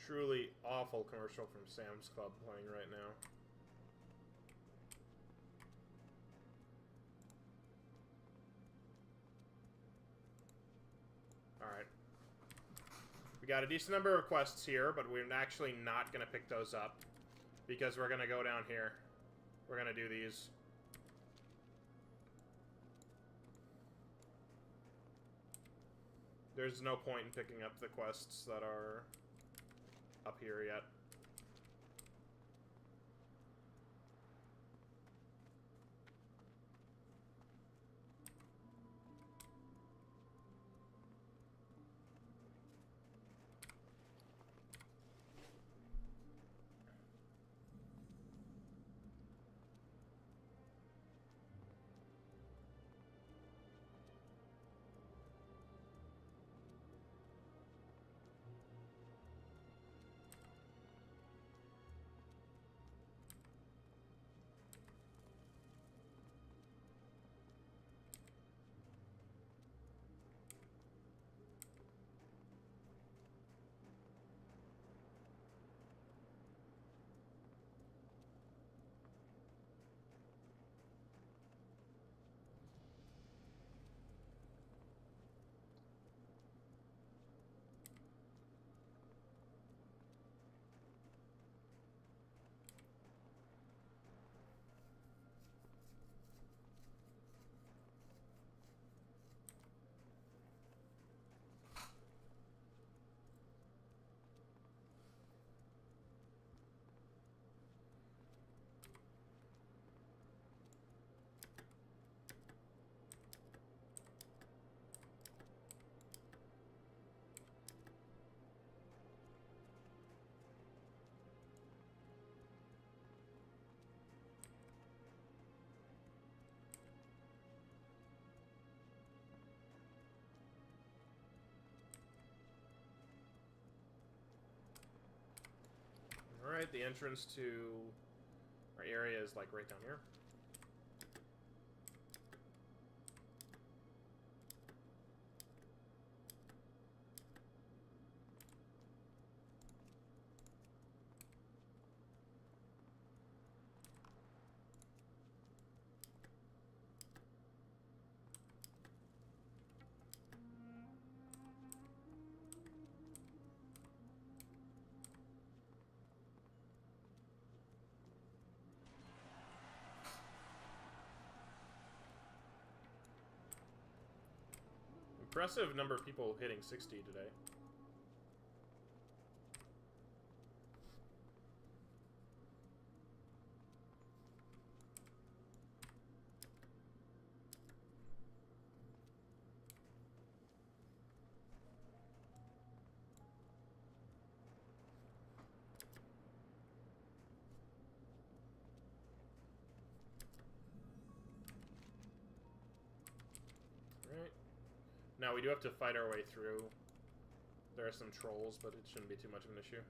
Truly awful commercial from Sam's Club playing right now. Alright. We got a decent number of quests here, but we're actually not going to pick those up because we're going to go down here. We're gonna do these. There's no point in picking up the quests that are up here yet. Alright, the entrance to our area is like right down here. Impressive number of people hitting 60 today. Now, we do have to fight our way through. There are some trolls, but it shouldn't be too much of an issue.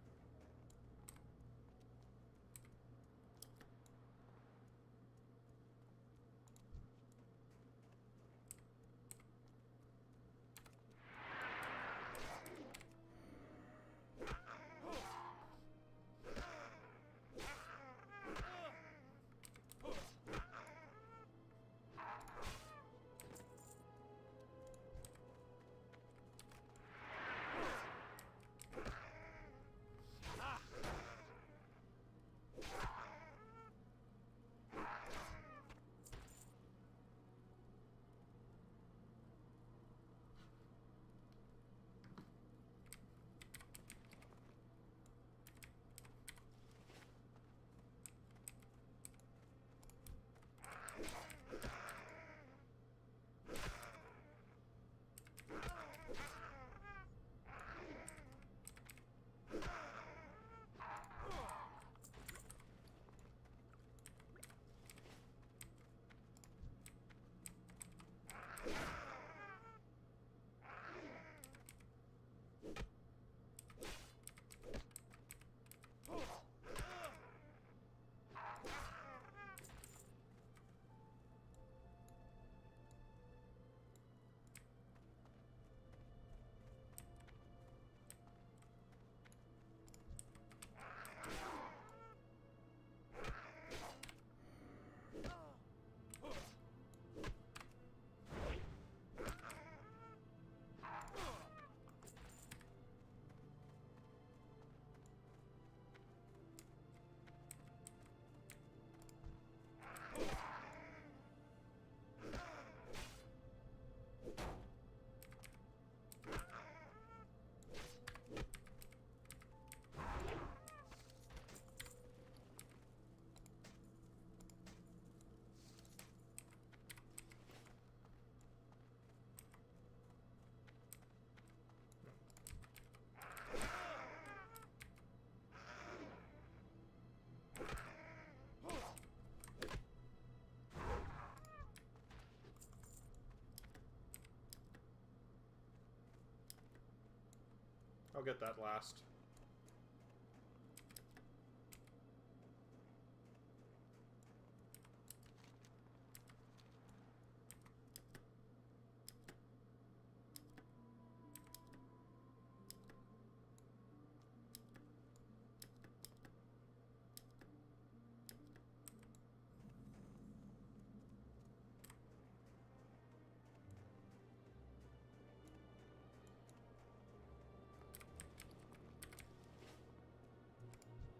I'll get that last.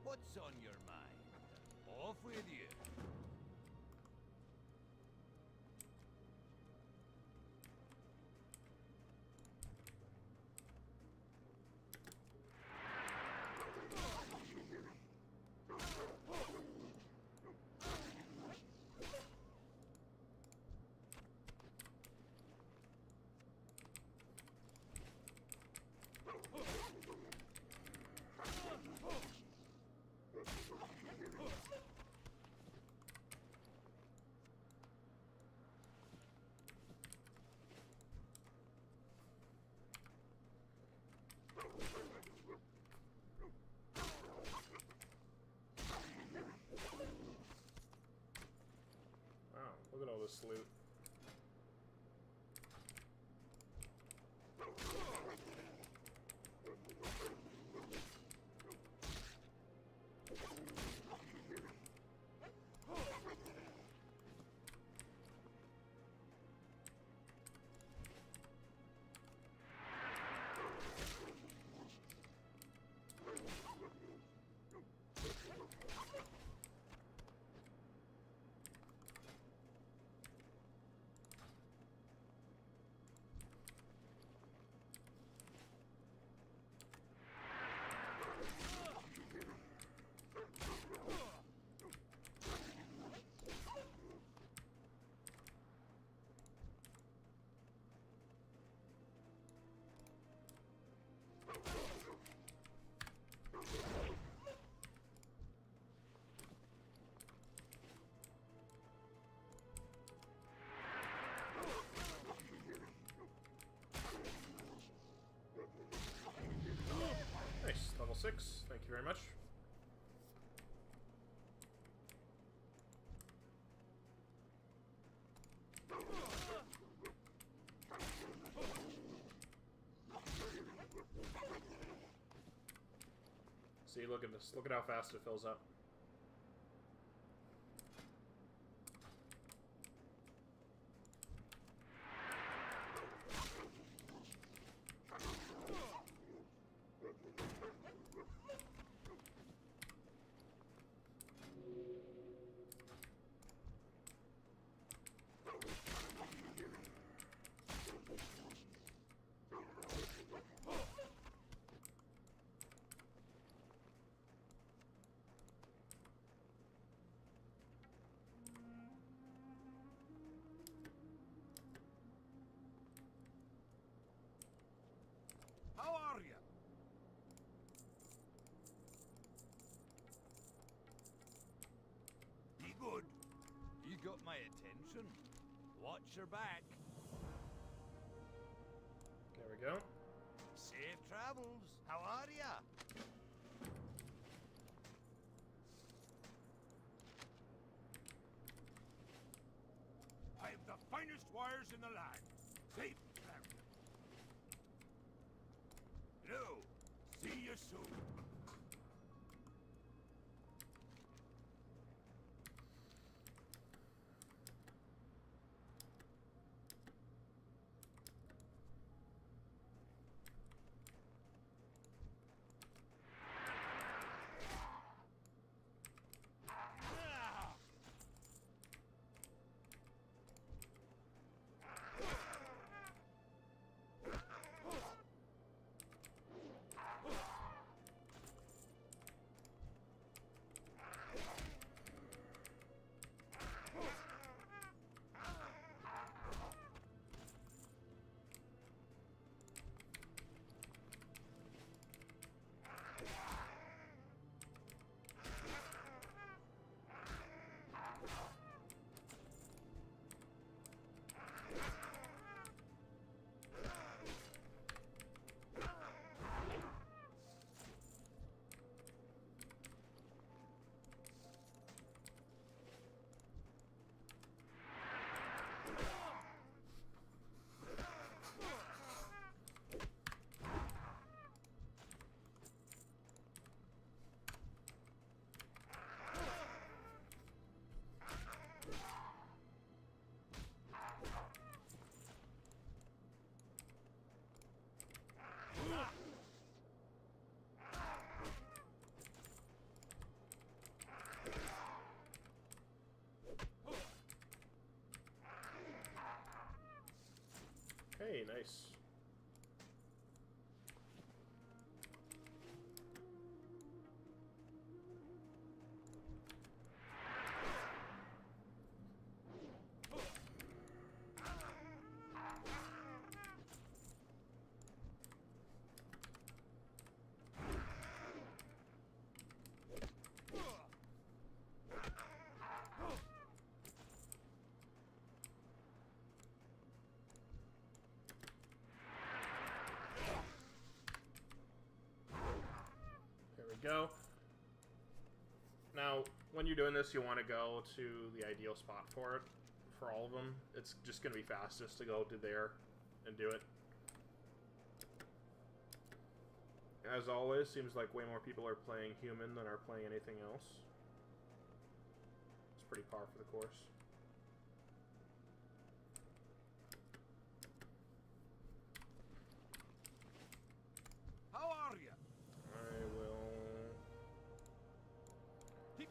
What's on your mind? Off with you. Wow, look at all this loot. Nice, level 6. Thank you very much. See, look at this. Look at how fast it fills up. How are you? Be good. You got my attention. Watch your back. There we go. Safe travels. How are ya? I have the finest wires in the land. Safe travels. No. See you soon. Nice. Go. Now, when you're doing this, you want to go to the ideal spot for it, for all of them. It's just going to be fastest to go to there and do it. As always, seems like way more people are playing human than are playing anything else. It's pretty par for the course.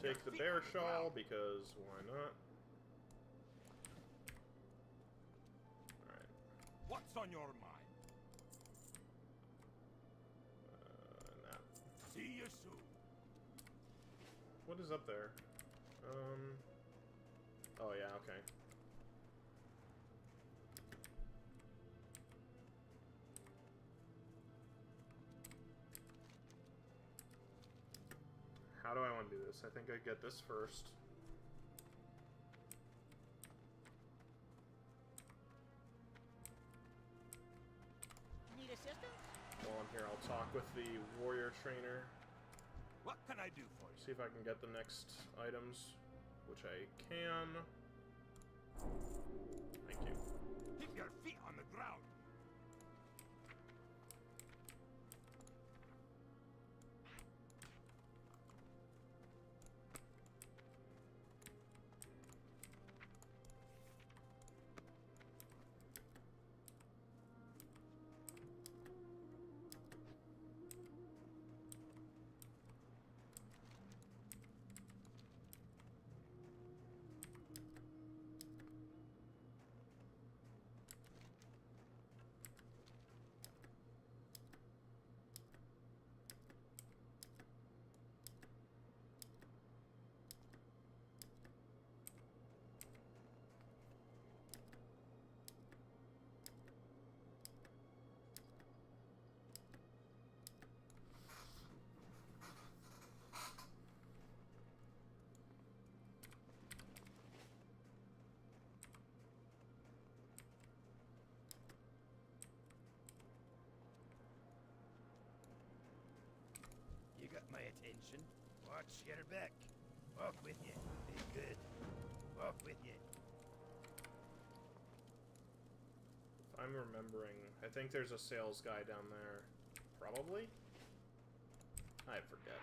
Take the bear shawl, because why not? Alright. What's on your mind? Nah. See you soon. What is up there? Oh yeah, okay. How do I want to do this? I think I get this first. Need assistance? While I'm here, I'll talk with the warrior trainer. What can I do for you? See if I can get the next items, which I can. Thank you. Keep your feet on the ground. You got my attention. Watch your back. Walk with you. Be good. Walk with you. If I'm remembering, I think there's a sales guy down there. Probably? I forget.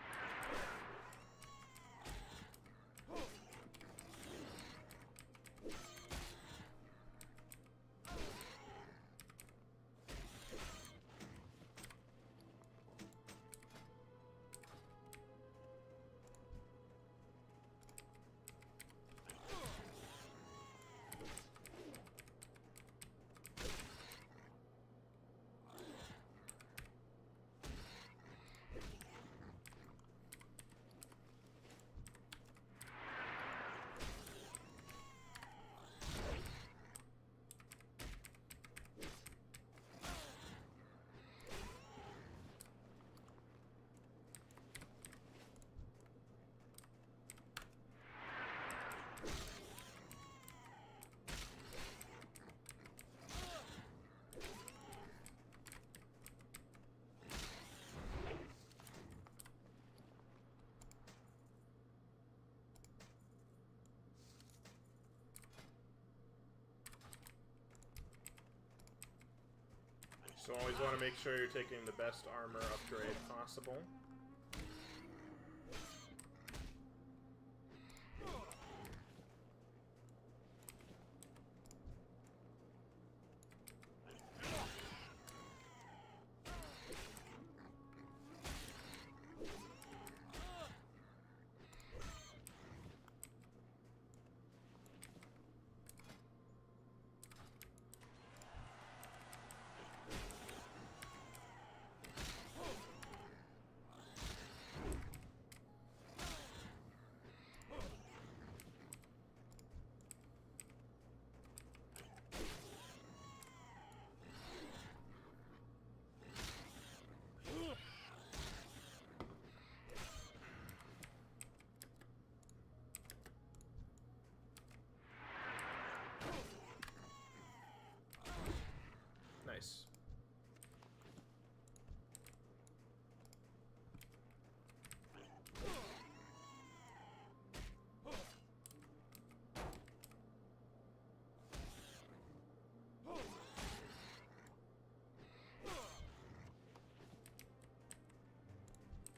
So always want to make sure you're taking the best armor upgrade possible.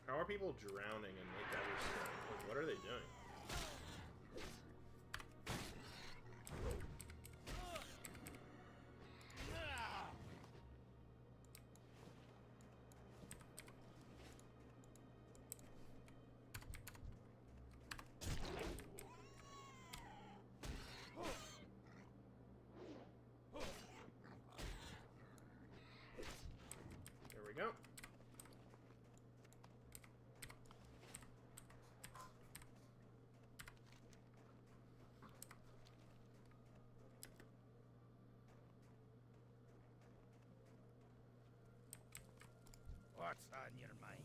How are people drowning in Lake Eversole? Like, what are they doing? There we go. What's on your mind?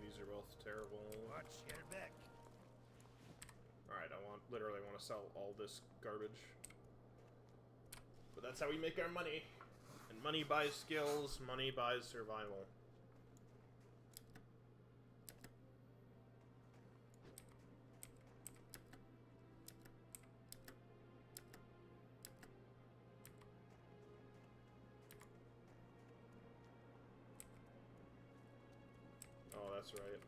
These are both terrible. Watch your back. Alright, literally want to sell all this garbage. But that's how we make our money. And money buys skills, money buys survival. Oh, that's right.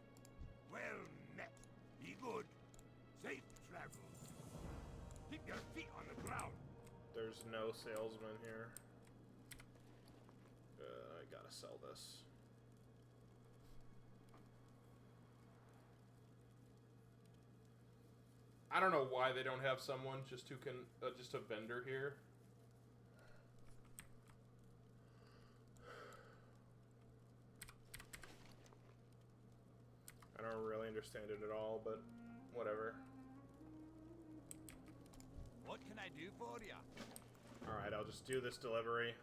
Well met. Be good. Safe travels. Keep your feet on the ground. There's no salesman here. I gotta sell this. I don't know why they don't have someone just just a vendor here. I don't really understand it at all, but whatever. What can I do for you? Alright, I'll just do this delivery.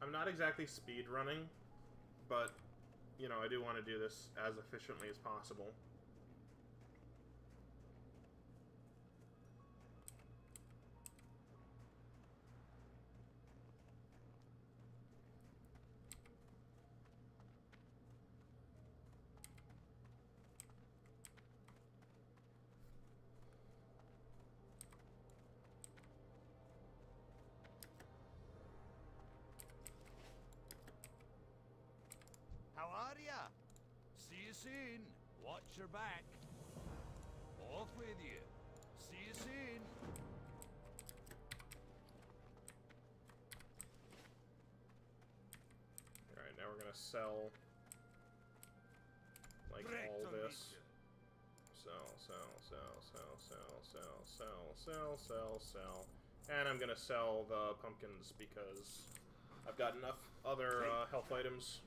I'm not exactly speed running, but, you know, I do want to do this as efficiently as possible. How are ya? See you soon. Watch your back. Off with you. See you soon. Alright, now we're gonna sell, like, Correct all on this. Sell, sell, sell, sell, sell, sell, sell, sell, sell, sell. And I'm gonna sell the pumpkins because I've got enough other health items.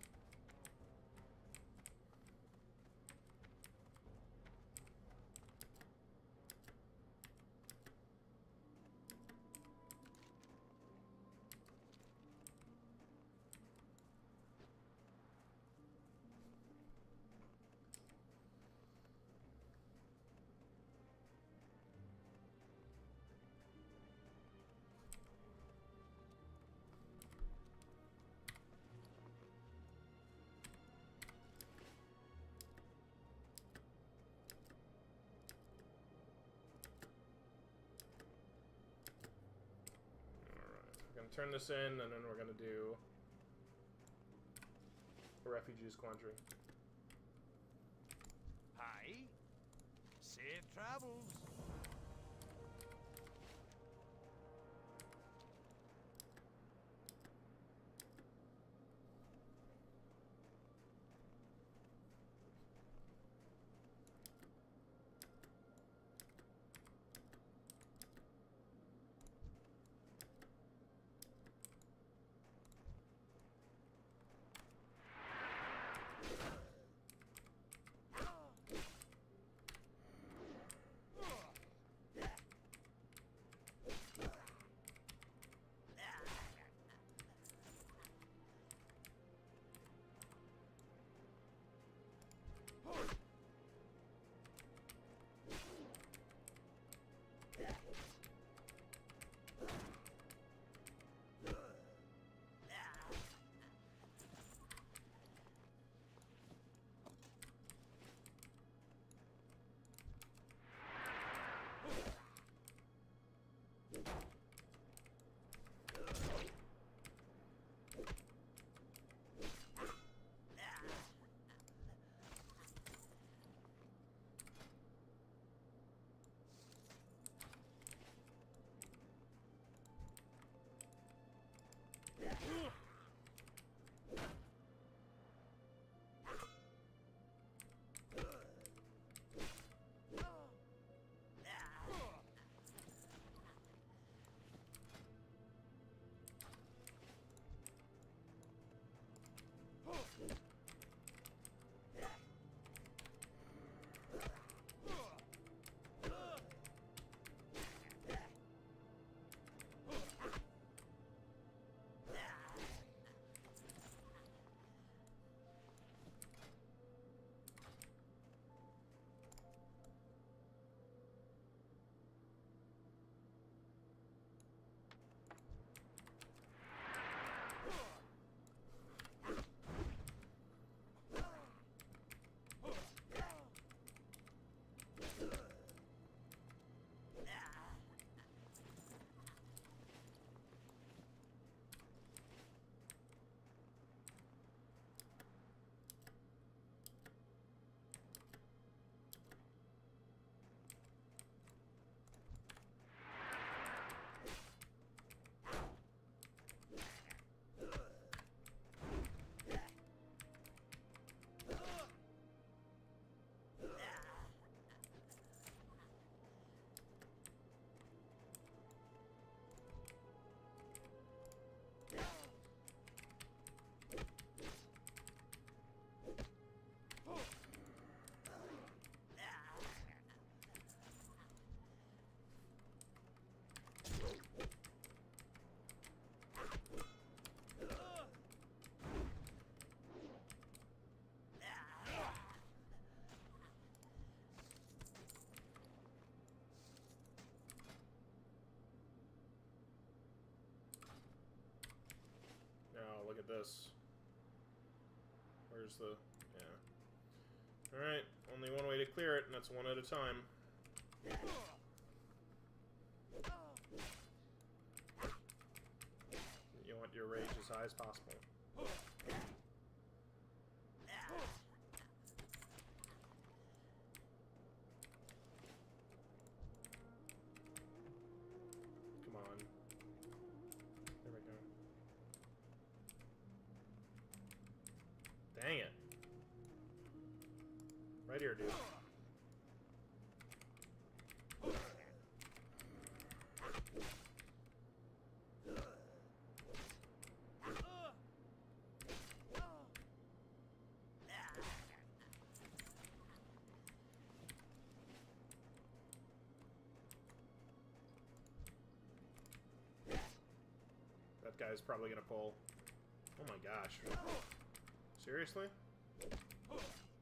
Turn this in, and then we're gonna do a refugees quandary. Hi. Safe travels. at this. Where's the... yeah. Alright, only one way to clear it, and that's one at a time. You want your rage as high as possible. Come on. There we go. Dang it. Right here, dude. That guy's probably gonna pull. Oh my gosh. Seriously?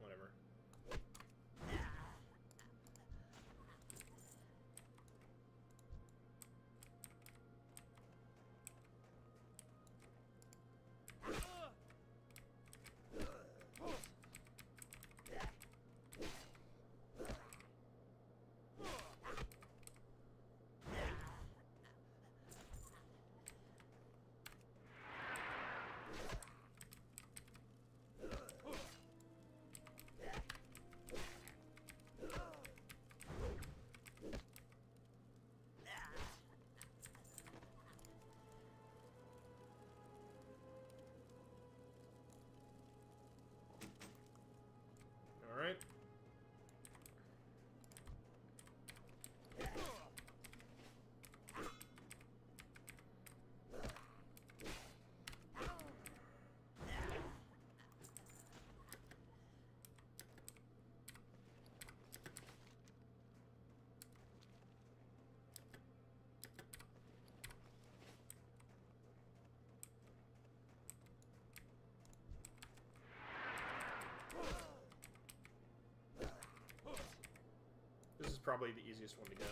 Whatever. Alright. This is probably the easiest one to get.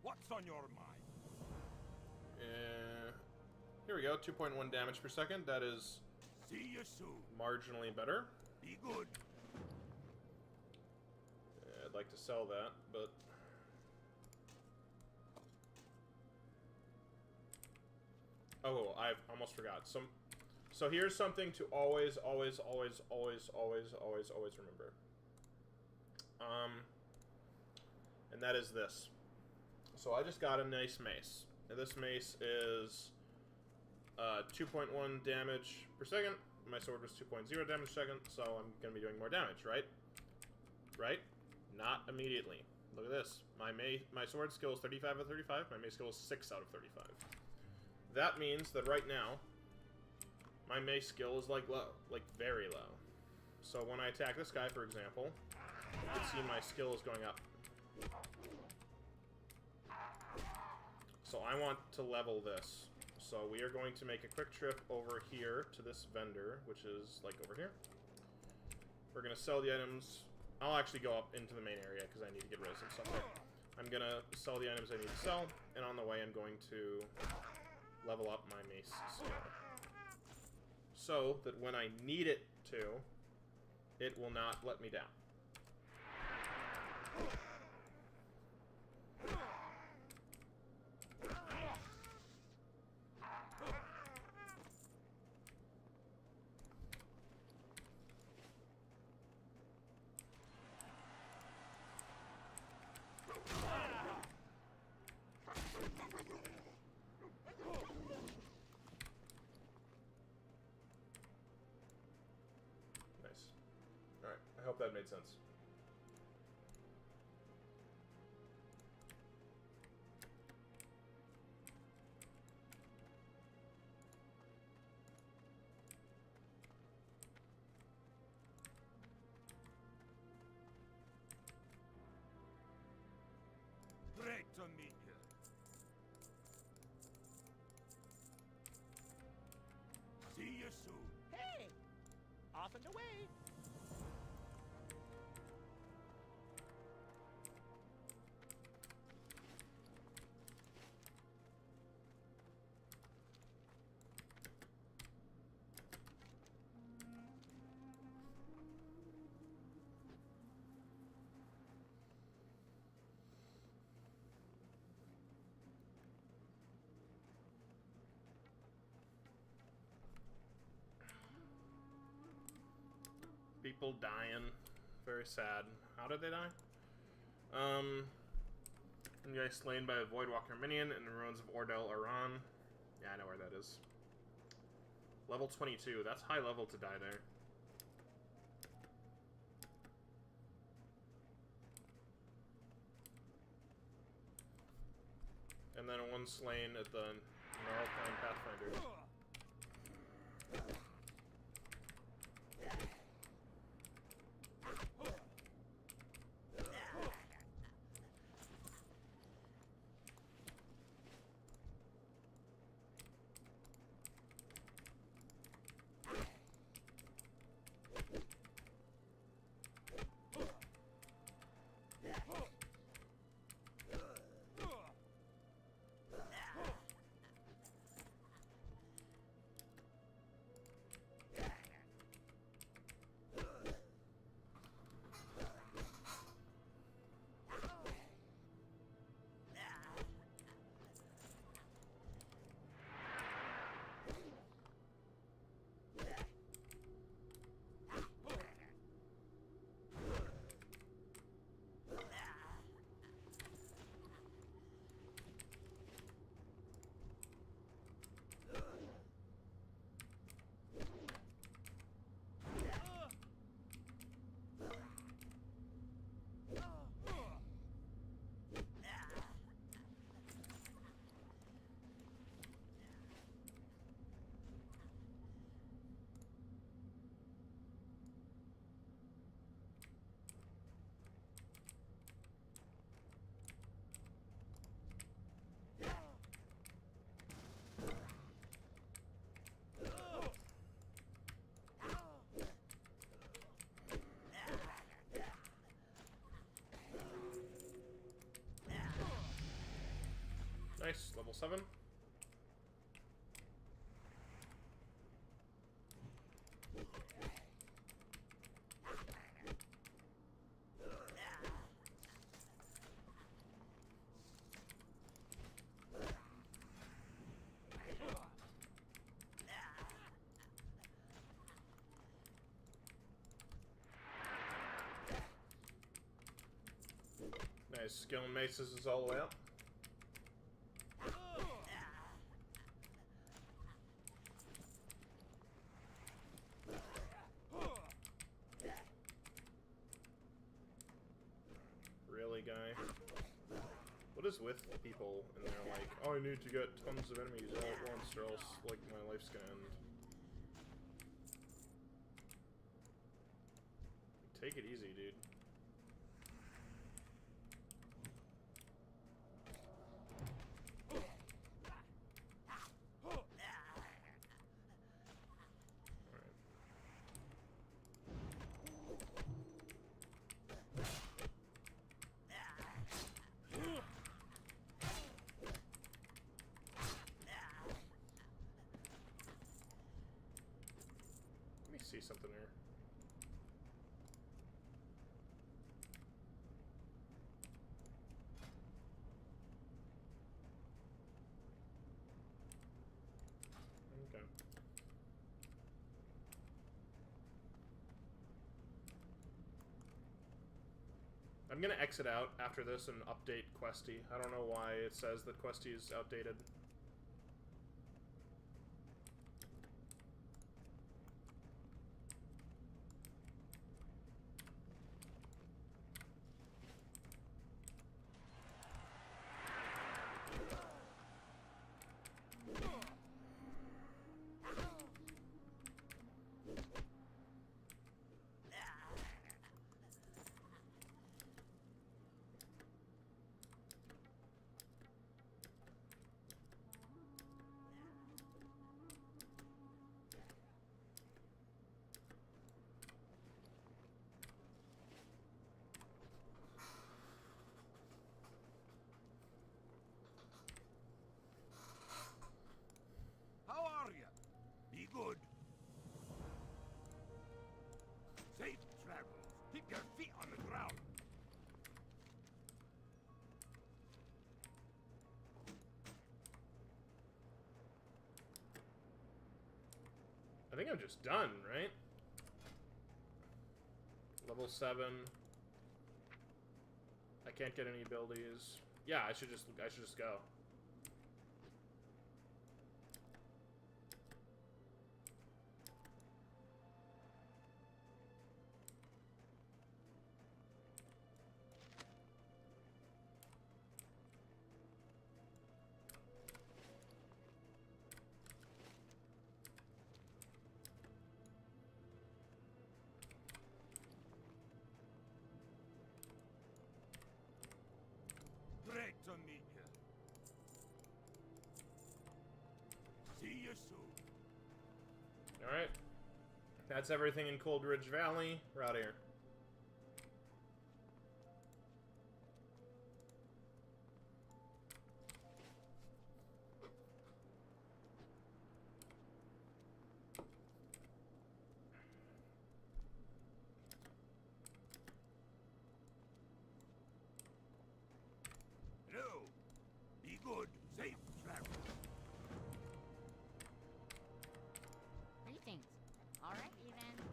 What's on your mind? Here we go, 2.1 damage per second. That is See you soon. marginally better. Be good. I'd like to sell that, but... oh, I almost forgot. So here's something to always remember. And that is this. So I just got a nice mace. And this mace is 2.1 damage per second. My sword was 2.0 damage per second, so I'm going to be doing more damage, right? Right? Not immediately. Look at this. My sword skill is 35 out of 35. My mace skill is 6 out of 35. That means that right now, my mace skill is, like, low. Like, very low. So when I attack this guy, for example, you can see my skill is going up. So I want to level this. So we are going to make a quick trip over here to this vendor, which is, like, over here. We're going to sell the items. I'll actually go up into the main area because I need to get rid of some stuff there. I'm going to sell the items I need to sell, and on the way I'm going to level up my mace skill. So that when I need it to, it will not let me down. made sense. Great to meet you. See you soon. Hey! Off and away! People dying. Very sad. How did they die? You guys slain by a Voidwalker minion in the ruins of Ordel Aran. Yeah, I know where that is. Level 22. That's high level to die there. And then one slain at the Gnarlpine Pathfinder. Nice, level 7. Nice, skill and maces is all the way up. Guy. What is with people and they're like, oh, I need to get tons of enemies all at once or else, like, my life's gonna end. Take it easy, dude. See something here. Okay. I'm gonna exit out after this and update Questy. I don't know why it says that Questy is outdated. think I'm just done, right? Level 7. I can't get any abilities. Yeah, I should just go. Great to meet you. See you soon. Alright. That's everything in Cold Ridge Valley. We're out of here. Hello. Be good. Safe travel. Greetings. All right, then.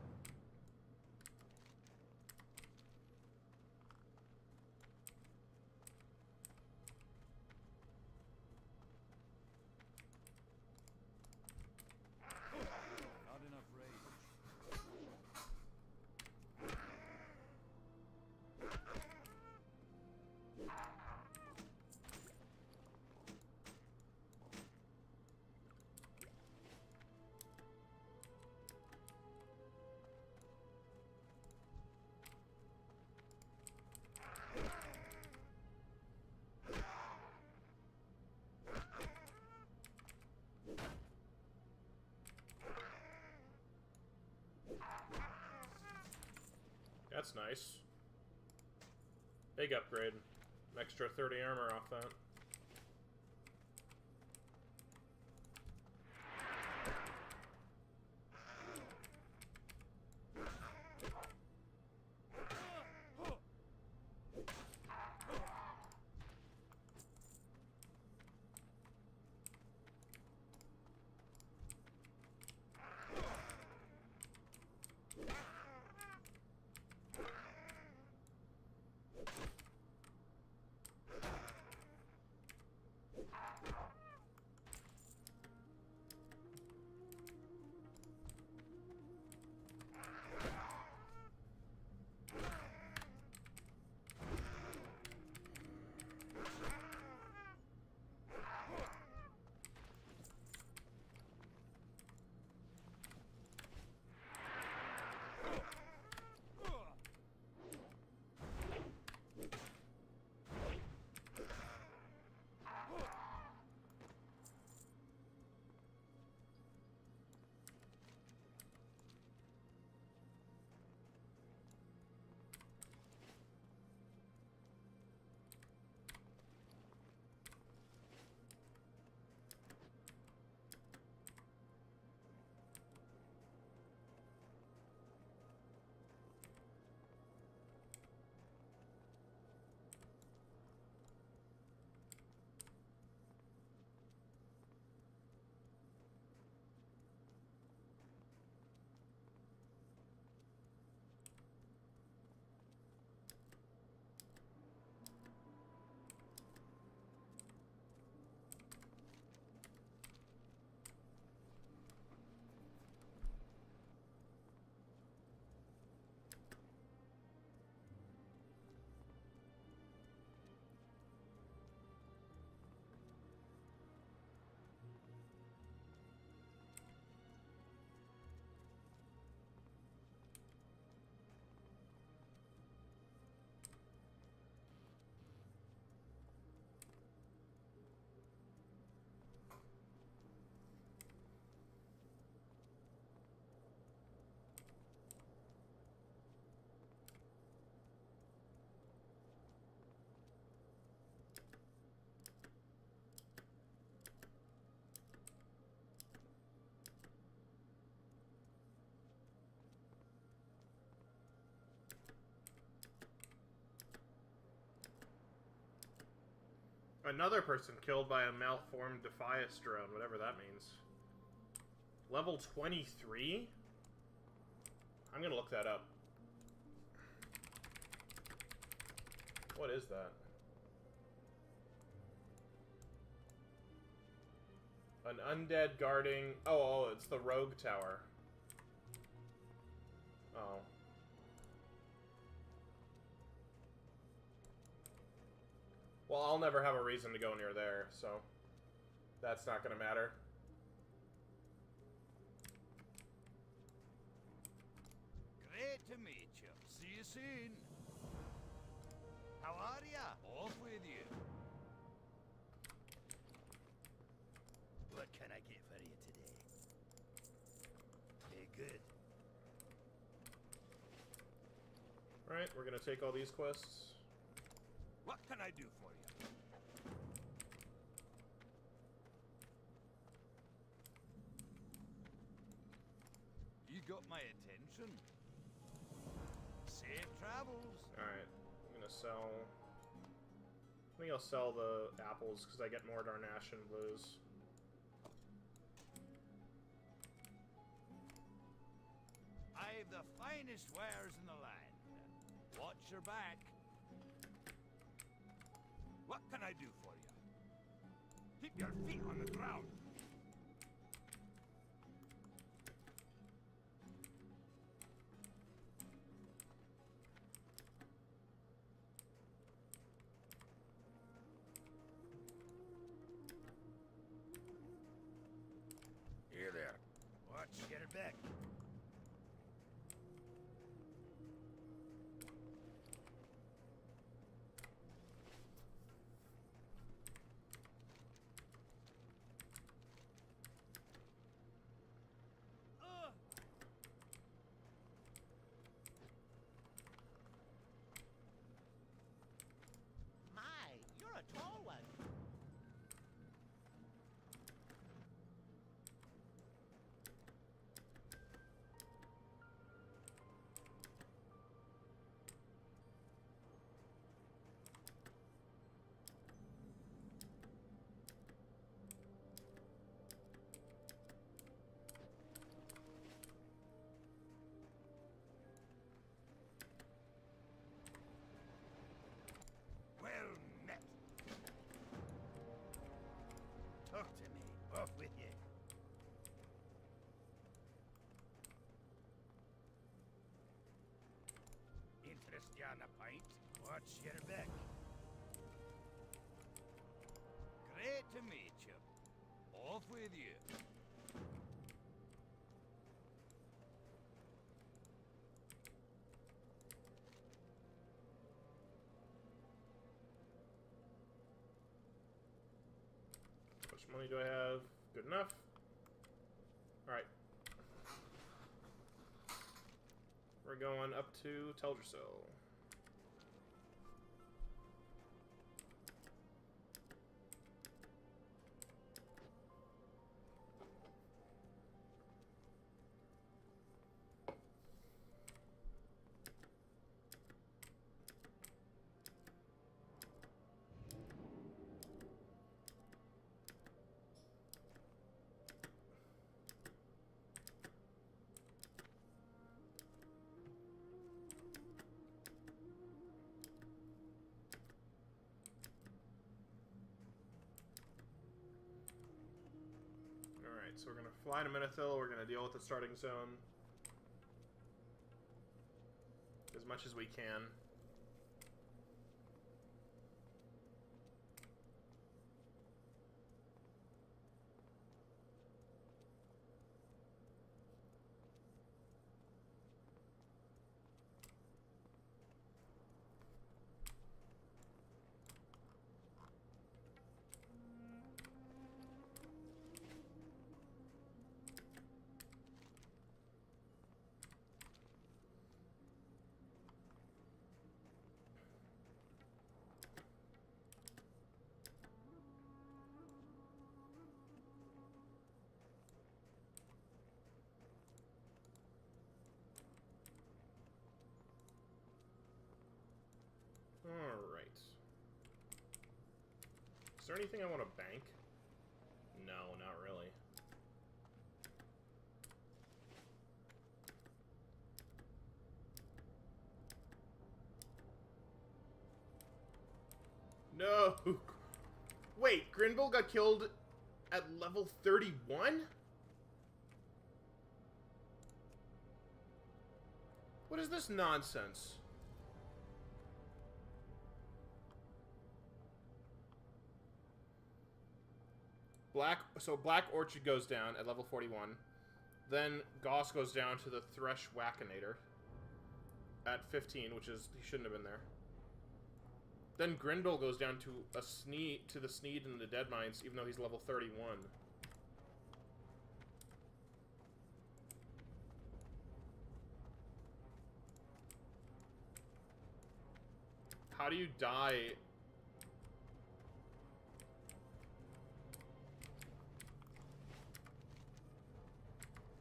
Not enough rage. That's nice. Big upgrade. An extra 30 armor off that. Another person killed by a malformed Defias drone, whatever that means. Level 23? I'm gonna look that up. What is that? An undead guarding... Oh, it's the rogue tower. Oh. Well, I'll never have a reason to go near there, so... That's not gonna matter. Great to meet you. See you soon. How are ya? Off with you. What can I get for you today? Hey, good. Alright, we're gonna take all these quests. What can I do for you? You got my attention. Safe travels. Alright, I'm gonna sell... I think I'll sell the apples, because I get more Darnashan blues. I've the finest wares in the land. Watch your back. What can I do for you? Keep your feet on the ground. Here there. Watch, get her back. My, you're a tall one. Well met. Talk to me. Off with you. Interest you on a pint? Watch your back. Great to meet you. Off with you. How much money do I have? Good enough. Alright. We're going up to Teldrassil. Alright, so we're gonna fly to Menethil, we're gonna deal with the starting zone as much as we can. Alright. Is there anything I want to bank? No, not really. No! Wait, Grinble got killed at level 31? What is this nonsense? Black Orchid goes down at level 41. Then Goss goes down to the Thresh Wackinator at 15, which is, he shouldn't have been there. Then Grindle goes down to the Sneed and the Dead Mines, even though he's level 31. How do you die?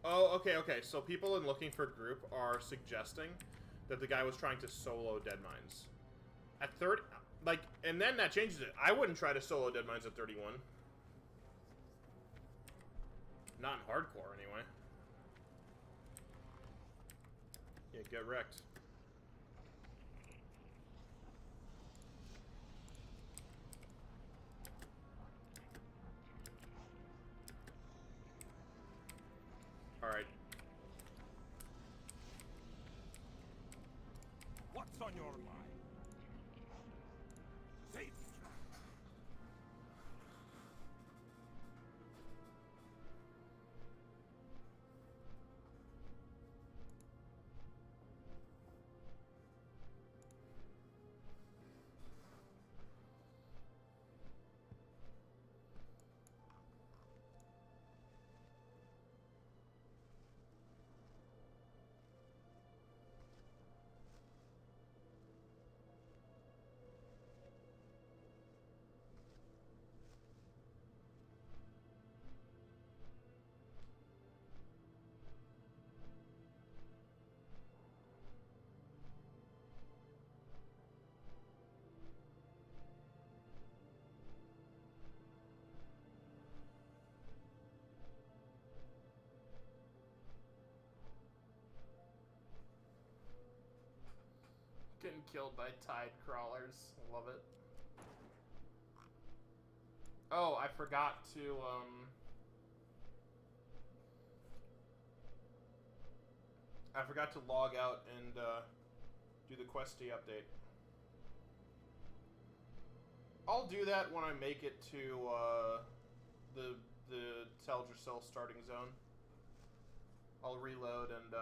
Oh, okay. So people in Looking for Group are suggesting that the guy was trying to solo Dead Mines. At 30, like, and then that changes it. I wouldn't try to solo Dead Mines at 31. Not in hardcore, anyway. Yeah, get wrecked. Alright. What's on your mind? Safe. Getting killed by tide crawlers. I love it. Oh, I forgot to, I forgot to log out and, do the Questy update. I'll do that when I make it to, the Teldrassil starting zone. I'll reload and,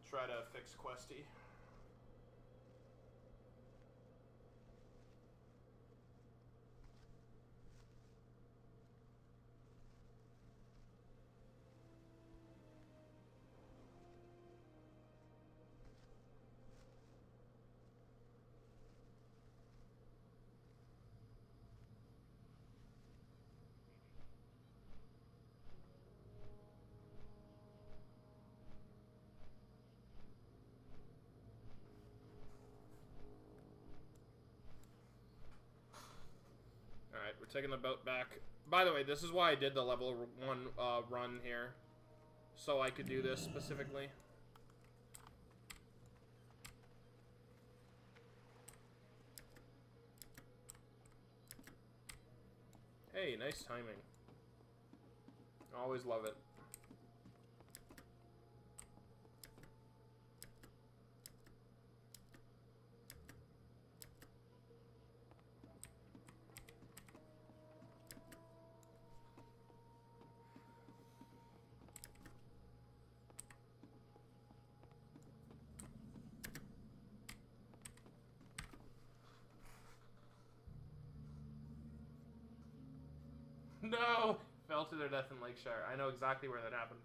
try to fix Questy. Alright, we're taking the boat back. By the way, this is why I did the level 1 run here. So I could do this specifically. Hey, nice timing. Always love it. No! Fell to their death in Lakeshire. I know exactly where that happened.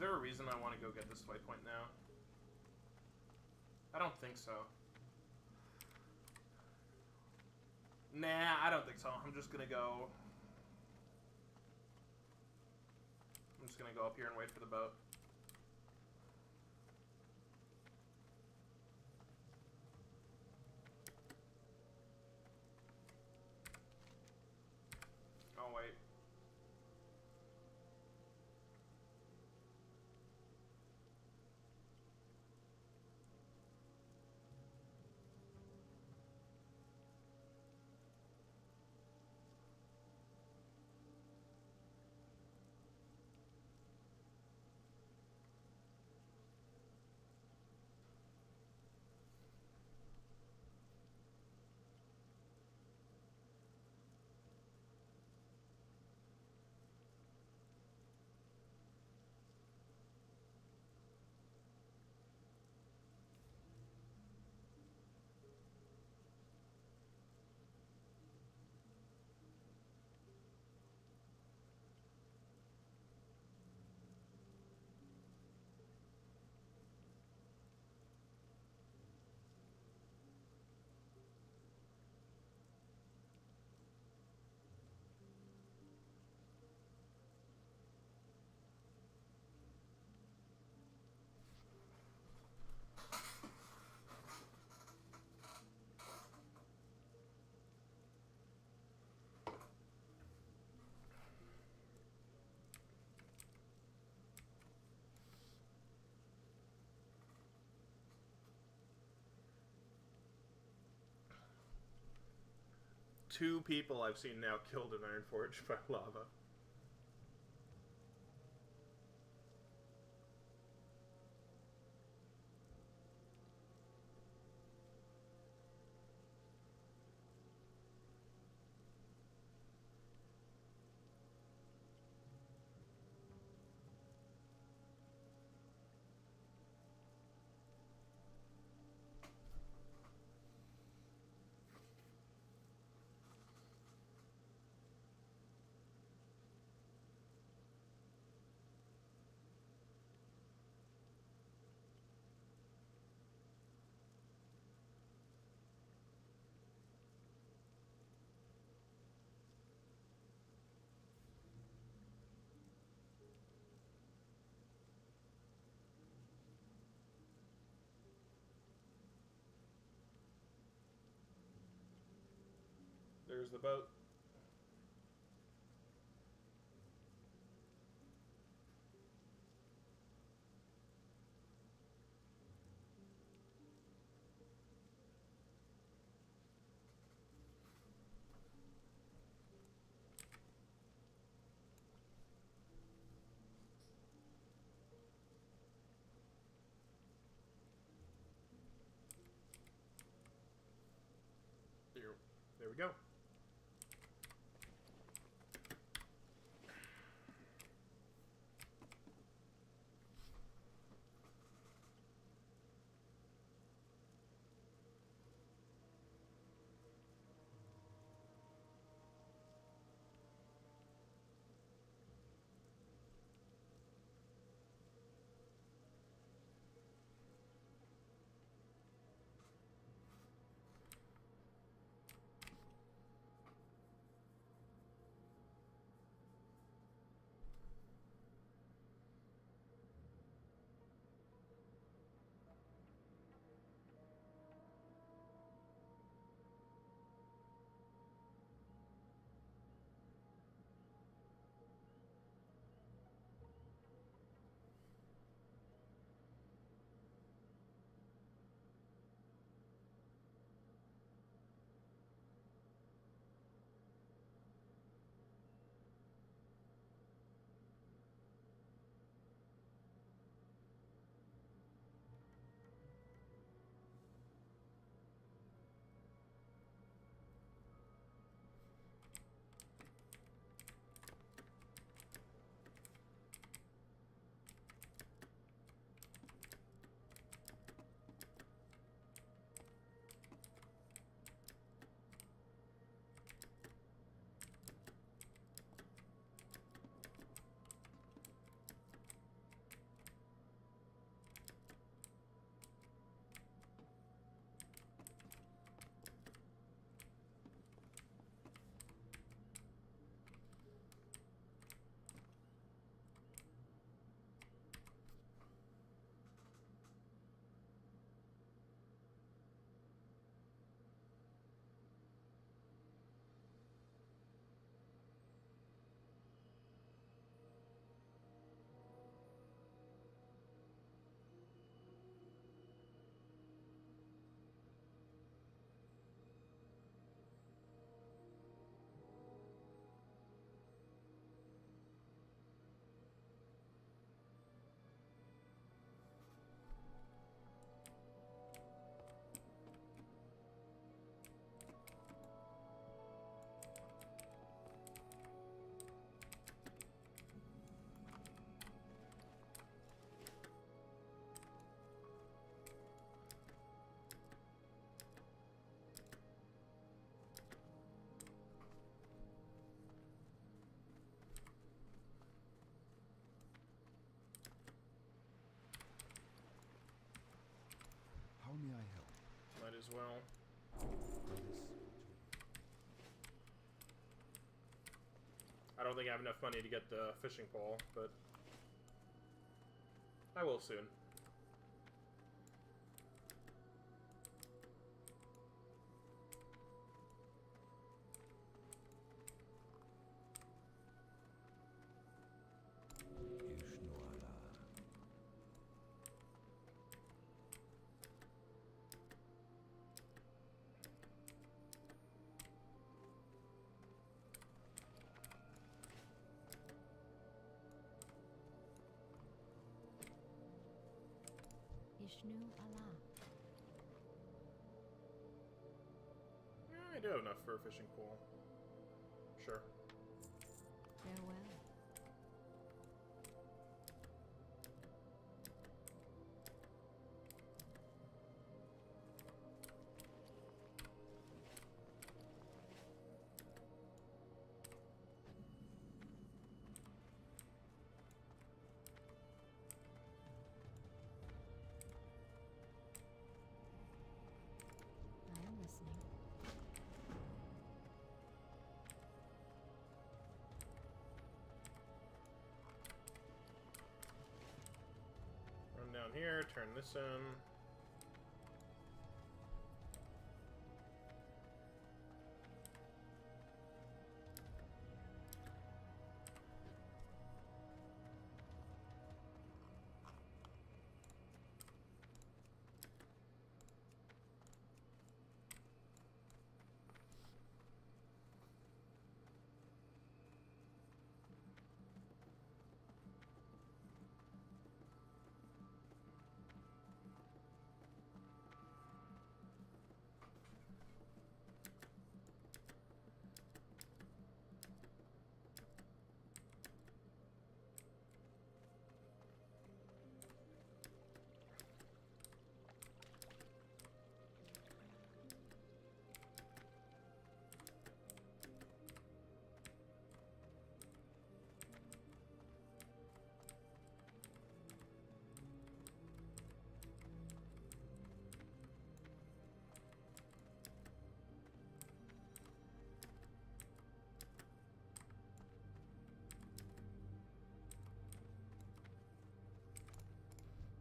there a reason I want to go get this waypoint now? I don't think so. Nah, I don't think so. I'm just gonna go up here and wait for the boat. Oh, wait. Two people I've seen now killed in Ironforge by lava. There's the boat. There we go. as well. I don't think I have enough money to get the fishing pole, but I will soon. Ishnu Allah. I do have enough for a fishing pole. Sure. Farewell. I am listening. Run down here, turn this in.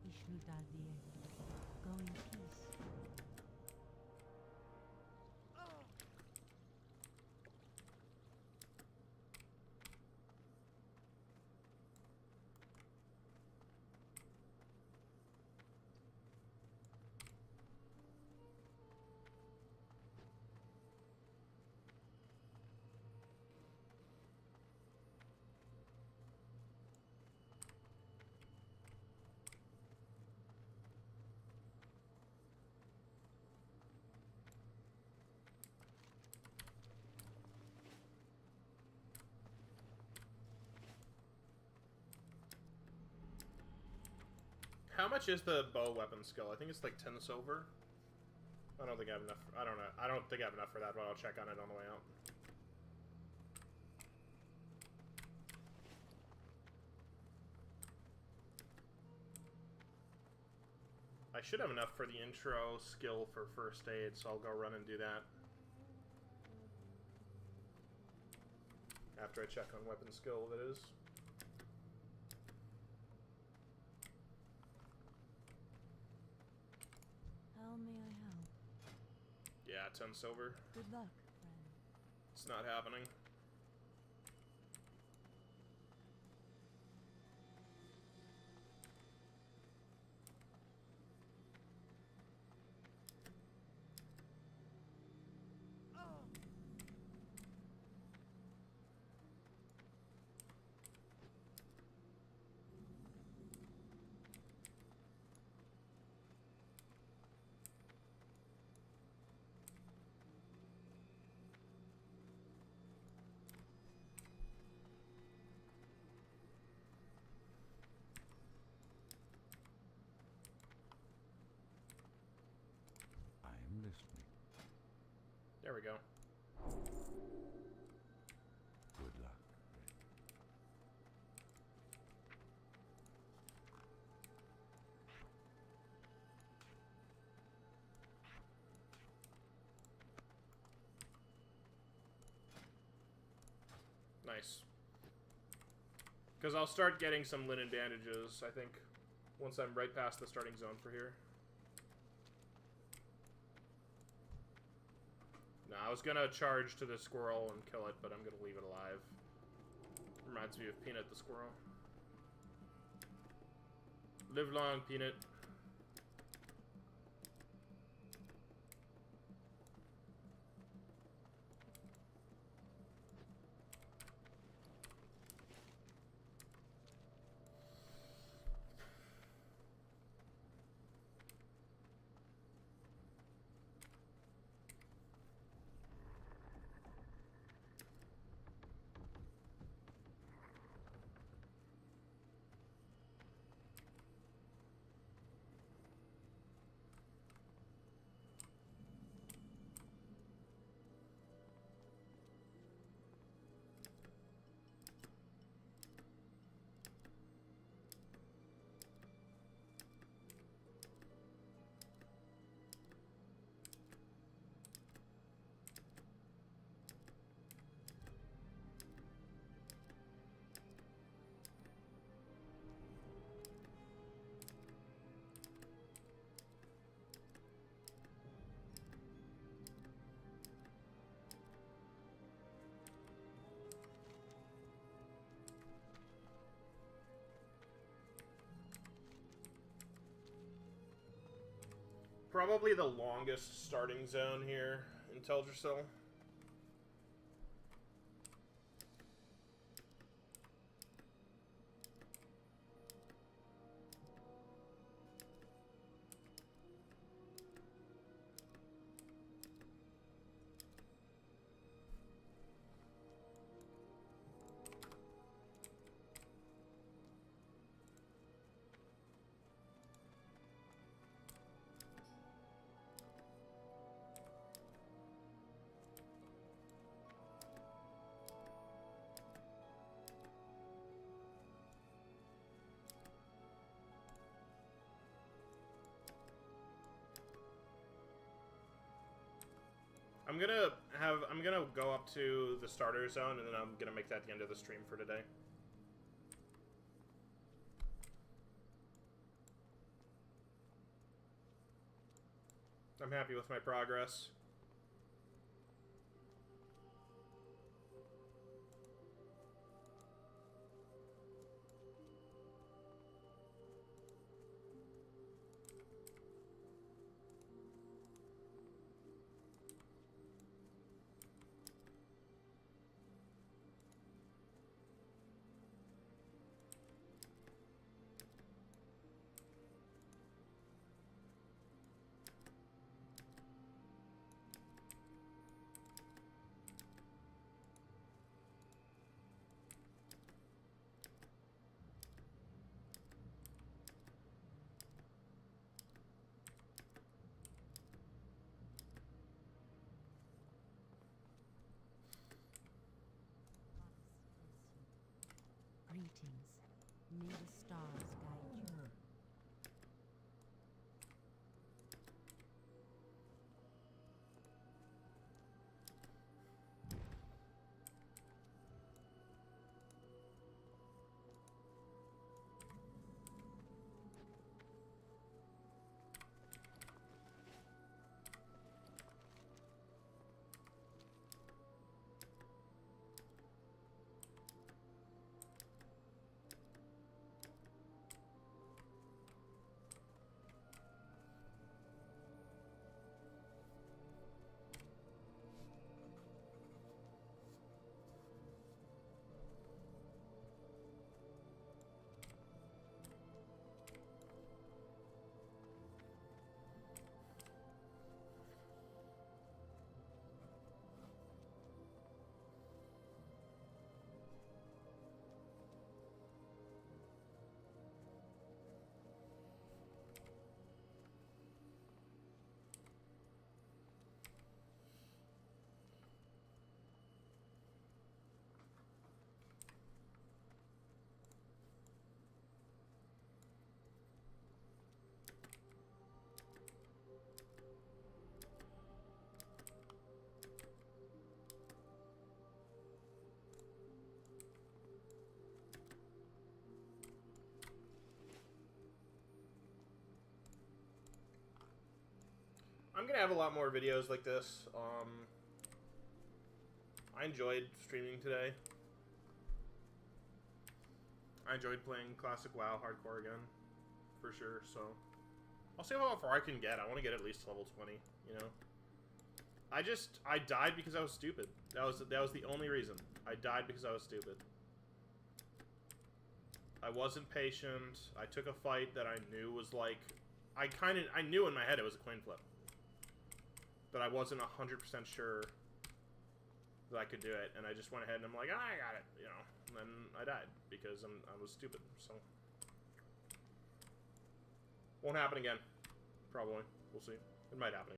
Ishnu Dardiye. Go in peace. How much is the bow weapon skill? I think it's like 10 silver. I don't think I have enough. I don't know. I don't think I have enough for that, but I'll check on it on the way out. I should have enough for the intro skill for first aid, so I'll go run and do that. After I check on weapon skill, that is. How may I help? Yeah, 10 silver. Good luck, friend. It's not happening. I am listening. There we go. Good luck, friend. Nice. Because I'll start getting some linen bandages, I think, once I'm right past the starting zone for here. No, I was gonna charge to the squirrel and kill it, but I'm gonna leave it alive. Reminds me of Peanut the squirrel. Live long, Peanut. Probably the longest starting zone here in Teldrassil. I'm gonna go up to the starter zone, and then I'm gonna make that the end of the stream for today. I'm happy with my progress. Greetings. May the stars guide you. I'm gonna have a lot more videos like this. I enjoyed streaming today. I enjoyed playing classic WoW hardcore again, for sure. So I'll see how far I can get. I want to get at least to level 20. You know, I died because I was stupid. That was the only reason. I died because I was stupid. I wasn't patient. I took a fight that I knew was like, I knew in my head it was a coin flip, but I wasn't 100% sure that I could do it, and I just went ahead and I'm like, I got it, you know, and then I died because I was stupid. So won't happen again, probably. We'll see. It might happen again.